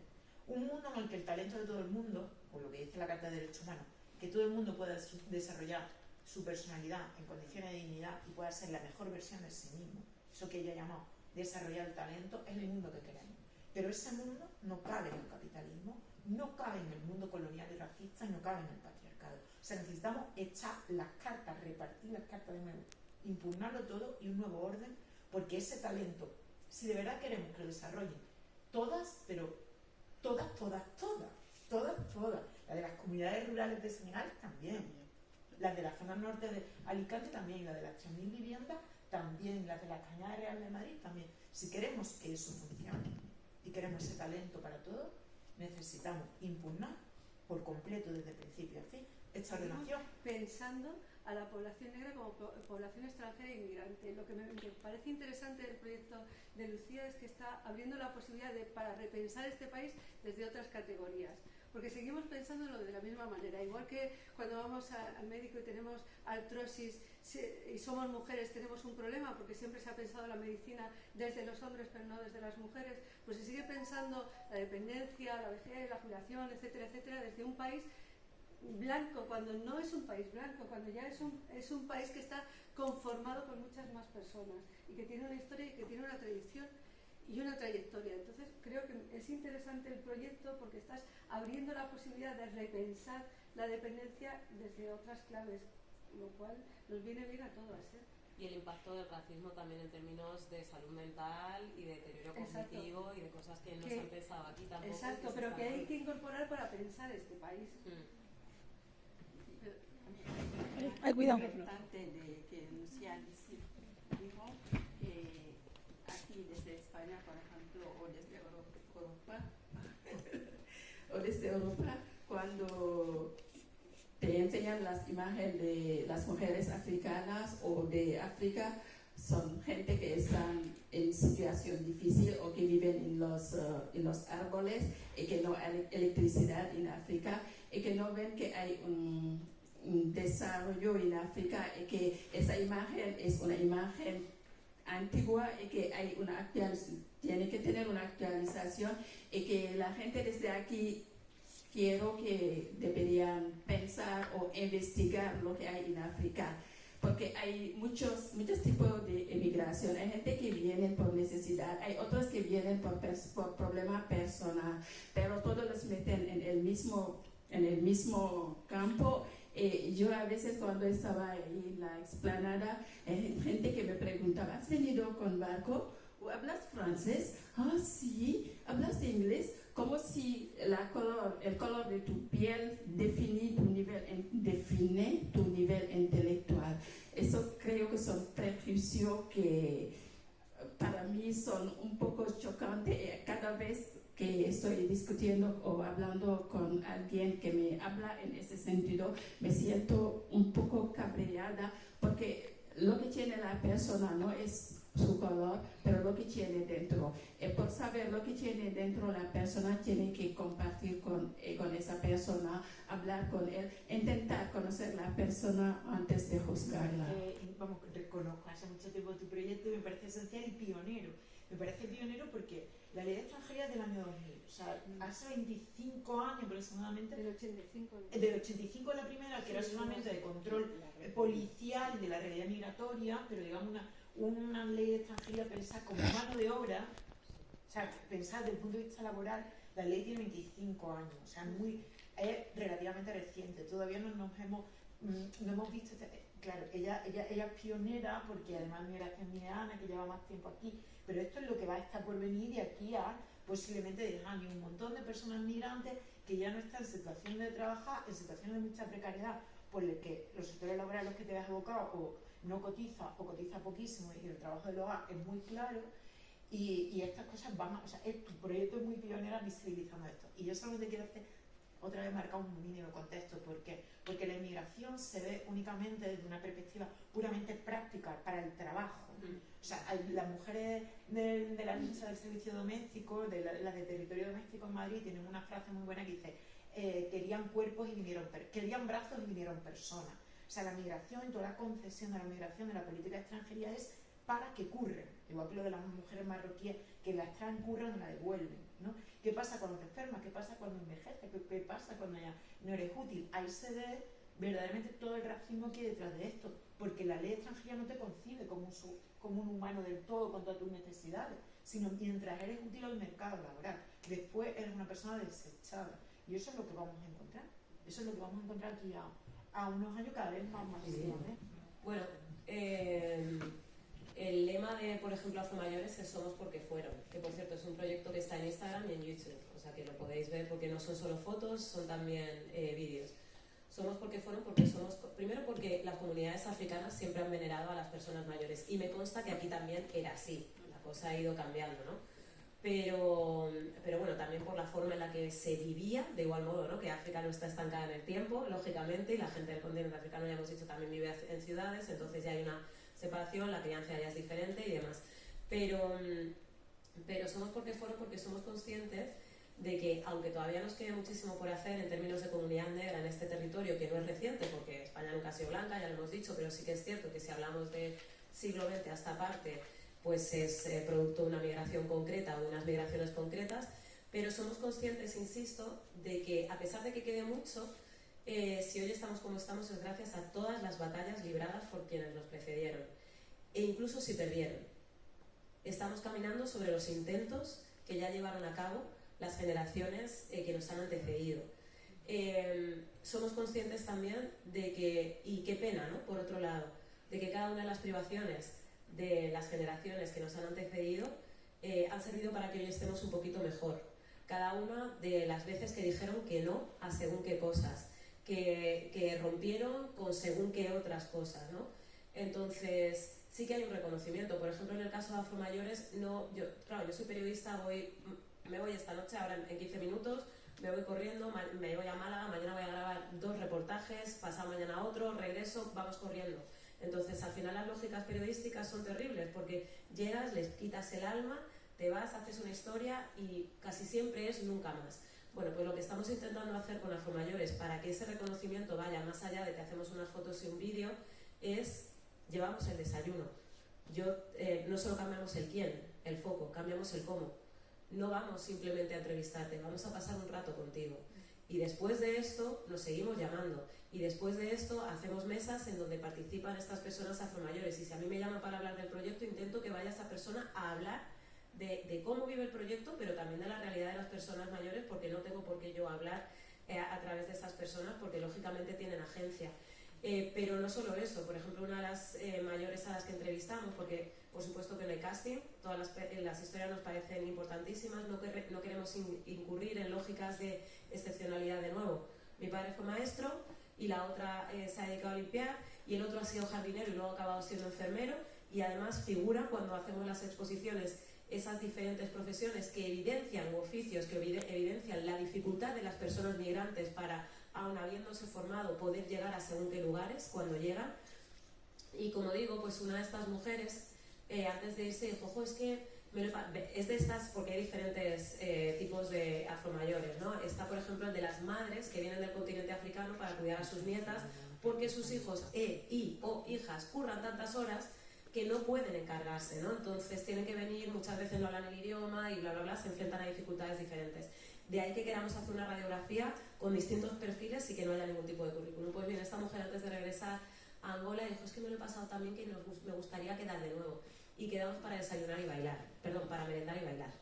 Un mundo en el que el talento de todo el mundo, o lo que dice la Carta de Derechos Humanos, que todo el mundo pueda desarrollar su personalidad en condiciones de dignidad y pueda ser la mejor versión de sí mismo, eso que ella ha llamado desarrollar el talento, es el mundo que queremos. Pero ese mundo no cabe en el capitalismo, no cabe en el mundo colonial y racista y no cabe en el patriarcado. O sea, necesitamos echar las cartas, repartir las cartas de nuevo, impugnarlo todo y un nuevo orden, porque ese talento, si de verdad queremos que lo desarrollen todas, pero todas, las de las comunidades rurales de Senegal también, las de la zona norte de Alicante también, las de las 3.000 viviendas también, las de la Cañada Real de Madrid también. Si queremos que eso funcione y queremos ese talento para todos, necesitamos impugnar por completo desde principio a fin esta ordenación. Pensando a la población negra como población extranjera e inmigrante. Lo que me parece interesante del proyecto de Lucía es que está abriendo la posibilidad para repensar este país desde otras categorías. Porque seguimos pensándolo de la misma manera. Igual que cuando vamos al médico y tenemos artrosis y somos mujeres, tenemos un problema porque siempre se ha pensado la medicina desde los hombres pero no desde las mujeres, pues se sigue pensando la dependencia, la vejez, la jubilación, etcétera, etcétera, desde un país blanco, cuando no es un país blanco, cuando ya es un país que está conformado con muchas más personas y que tiene una historia y que tiene una tradición y una trayectoria. Entonces creo que es interesante el proyecto porque estás abriendo la posibilidad de repensar la dependencia desde otras claves, lo cual nos viene bien a todas, Y el impacto del racismo también en términos de salud mental y de deterioro cognitivo y de cosas que no se han pensado aquí tampoco. Exacto, pero que hay que incorporar para pensar este país. Ay, cuidado. Es importante de que Lucía dijo que aquí desde España, por ejemplo, o desde Europa, cuando te enseñan las imágenes de las mujeres africanas o de África, son gente que están en situación difícil o que viven en los árboles y que no hay electricidad en África y que no ven que hay un desarrollo en África y que esa imagen es una imagen antigua y que hay tiene que tener una actualización y que la gente desde aquí quiero que deberían pensar o investigar lo que hay en África, porque hay muchos tipos de emigración. Hay gente que viene por necesidad, hay otros que vienen por problema personal, pero todos los meten en el mismo campo. Yo a veces cuando estaba ahí en la explanada, gente que me preguntaba, ¿has venido con barco? ¿O hablas francés? Ah, sí. ¿Hablas inglés? Como si el color de tu piel define tu nivel intelectual. Eso creo que son prejuicios que para mí son un poco chocantes. Cada vez que estoy discutiendo o hablando con alguien que me habla en ese sentido, me siento un poco cabreada porque lo que tiene la persona no es su color, pero lo que tiene dentro. Y por saber lo que tiene dentro la persona, tiene que compartir con esa persona, hablar con él, intentar conocer la persona antes de juzgarla. Reconozco hace mucho tiempo tu proyecto y me parece esencial y pionero. Me parece pionero porque la ley de extranjería es del año 2000, o sea, hace 25 años aproximadamente. Del 85. Del 85 la primera, que era solamente de control policial de la realidad migratoria, pero digamos una ley de extranjería pensada como mano de obra, o sea, pensada desde el punto de vista laboral. La ley tiene 25 años, o sea, es relativamente reciente, todavía no hemos visto, claro, ella es pionera porque además migración migrana que lleva más tiempo aquí, pero esto es lo que va a estar por venir de aquí a posiblemente de 10 años, un montón de personas migrantes que ya no están en situación de trabajar, en situaciones de mucha precariedad, por el que los sectores laborales a los que te has abocado o no cotiza o cotiza poquísimo y el trabajo del hogar es muy claro. Y estas cosas van, o sea, tu proyecto es muy pionero visibilizando esto. Y yo solamente quiero hacer, otra vez marcar un mínimo contexto, porque la inmigración se ve únicamente desde una perspectiva puramente práctica para el trabajo. O sea, las mujeres de la lucha del servicio doméstico, las de territorio doméstico en Madrid, tienen una frase muy buena que dice querían cuerpos y querían brazos y vinieron personas. O sea, la migración, toda la concesión de la migración de la política de extranjería es para que curren, igual que lo de las mujeres marroquíes que las traen, curran y la devuelven, ¿no? ¿Qué pasa cuando te enfermas? ¿Qué pasa cuando envejeces? ¿Qué pasa cuando ya no eres útil? Ahí se ve verdaderamente todo el racismo que hay detrás de esto, porque la ley extranjera no te concibe como un humano del todo con todas tus necesidades, sino mientras eres útil al mercado laboral. Después eres una persona desechada. Y eso es lo que vamos a encontrar. Eso es lo que vamos a encontrar aquí a unos años cada vez más masivamente. Bueno, el lema de, por ejemplo, Afromayores es Somos porque fueron, que por cierto es un proyecto que está en Instagram y en YouTube, o sea que lo podéis ver porque no son solo fotos, son también vídeos. Somos porque fueron porque somos, primero porque las comunidades africanas siempre han venerado a las personas mayores y me consta que aquí también era así, la cosa ha ido cambiando, ¿no? Pero bueno, también por la forma en la que se vivía, de igual modo, ¿no? Que África no está estancada en el tiempo, lógicamente, y la gente del continente africano, ya hemos dicho, también vive en ciudades, entonces ya hay una separación, la crianza ya es diferente y demás. Pero somos porque fueron porque somos conscientes de que, aunque todavía nos quede muchísimo por hacer en términos de comunidad negra en este territorio, que no es reciente, porque España nunca ha sido blanca, ya lo hemos dicho, pero sí que es cierto que si hablamos del siglo XX a esta parte, pues es producto de una migración concreta o de unas migraciones concretas, pero somos conscientes, insisto, de que a pesar de que quede mucho, si hoy estamos como estamos es gracias a todas las batallas libradas por quienes nos precedieron, e incluso si perdieron. Estamos caminando sobre los intentos que ya llevaron a cabo las generaciones que nos han antecedido. Somos conscientes también de que, y qué pena, ¿no?, por otro lado, de que cada una de las privaciones de las generaciones que nos han antecedido han servido para que hoy estemos un poquito mejor. Cada una de las veces que dijeron que no a según qué cosas, que rompieron con según qué otras cosas, ¿no? Entonces, sí que hay un reconocimiento. Por ejemplo, en el caso de Afromayores, yo soy periodista, me voy esta noche, ahora en 15 minutos, me voy corriendo, me voy a Málaga, mañana voy a grabar 2 reportajes, pasado mañana otro, regreso, vamos corriendo. Entonces, al final las lógicas periodísticas son terribles porque llegas, les quitas el alma, te vas, haces una historia y casi siempre es nunca más. Bueno, pues lo que estamos intentando hacer con Afromayores para que ese reconocimiento vaya más allá de que hacemos unas fotos y un vídeo es llevamos el desayuno. No solo cambiamos el quién, el foco, cambiamos el cómo. No vamos simplemente a entrevistarte, vamos a pasar un rato contigo. Y después de esto nos seguimos llamando. Y después de esto hacemos mesas en donde participan estas personas afromayores. Y si a mí me llaman para hablar del proyecto, intento que vaya esa persona a hablar de cómo vive el proyecto, pero también de la realidad de las personas mayores, porque no tengo por qué yo hablar a través de estas personas, porque lógicamente tienen agencia. Pero no solo eso, por ejemplo, una de las mayores a las que entrevistamos, porque por supuesto que no hay casting, todas las historias nos parecen importantísimas, no queremos incurrir en lógicas de excepcionalidad de nuevo. Mi padre fue maestro y la otra se ha dedicado a limpiar y el otro ha sido jardinero y luego ha acabado siendo enfermero y además figura cuando hacemos las exposiciones esas diferentes profesiones que evidencian, o oficios que evidencian la dificultad de las personas migrantes para, aun habiéndose formado, poder llegar a según qué lugares cuando llegan. Y como digo, pues una de estas mujeres, antes de irse, dijo, es que es de estas, porque hay diferentes tipos de afromayores, ¿no? Está, por ejemplo, el de las madres que vienen del continente africano para cuidar a sus nietas, porque sus hijos o hijas curran tantas horas que no pueden encargarse, ¿no? Entonces tienen que venir, muchas veces no hablan el idioma y bla, bla, bla, se enfrentan a dificultades diferentes. De ahí que queramos hacer una radiografía con distintos perfiles y que no haya ningún tipo de currículum. Pues bien, esta mujer antes de regresar a Angola dijo, es que me lo he pasado también que me gustaría quedar de nuevo. Y quedamos para desayunar y bailar, para merendar y bailar,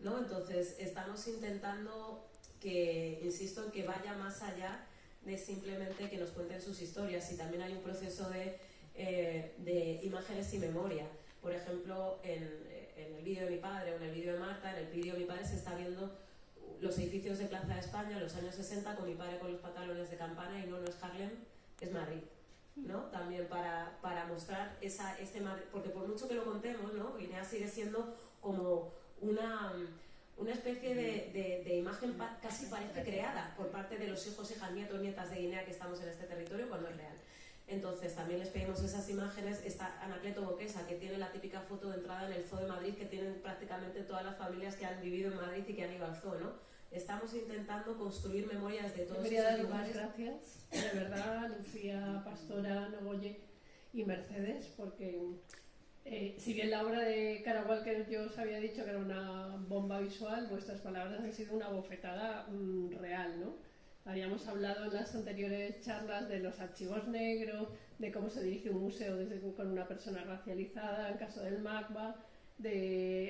¿no? Entonces estamos intentando que, insisto, en que vaya más allá de simplemente que nos cuenten sus historias, y también hay un proceso de imágenes y memoria. Por ejemplo, en el vídeo de mi padre o en el vídeo de Marta, en el vídeo de mi padre se está viendo los edificios de Plaza de España en los años 60 con mi padre con los pantalones de campana y no es Harlem, es Madrid, ¿no? También para mostrar este Madrid, porque por mucho que lo contemos, ¿no? Guinea sigue siendo como una especie de imagen casi parece creada por parte de los hijos, hijas, nietos, nietas de Guinea que estamos en este territorio cuando es real. Entonces también les pedimos esas imágenes. Está Anacleto Boquesa, que tiene la típica foto de entrada en el zoo de Madrid que tienen prácticamente todas las familias que han vivido en Madrid y que han ido al zoo, ¿no? Estamos intentando construir memorias de todos Quería dar esos las lugares. gracias, de verdad, a Lucía, Pastora, Nogoye y Mercedes, porque si bien la obra de Cara Walker yo os había dicho que era una bomba visual, vuestras palabras han sido una bofetada real, ¿no? Habíamos hablado en las anteriores charlas de los archivos negros, de cómo se dirige un museo con una persona racializada, en caso del MACBA,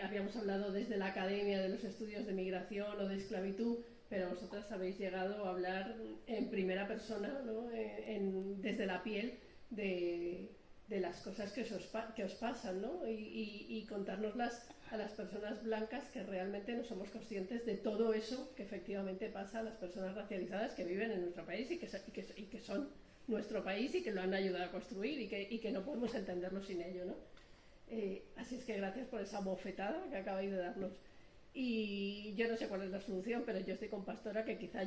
habíamos hablado desde la academia de los estudios de migración o de esclavitud, pero vosotras habéis llegado a hablar en primera persona, ¿no? Desde la piel de las cosas que os pasan, ¿no? Y contárnoslas a las personas blancas que realmente no somos conscientes de todo eso que efectivamente pasa a las personas racializadas que viven en nuestro país y que son nuestro país y que lo han ayudado a construir y que no podemos entenderlo sin ello, ¿no? Así es que gracias por esa bofetada que acabáis de darnos. Y yo no sé cuál es la solución, pero yo estoy con Pastora, que quizá ya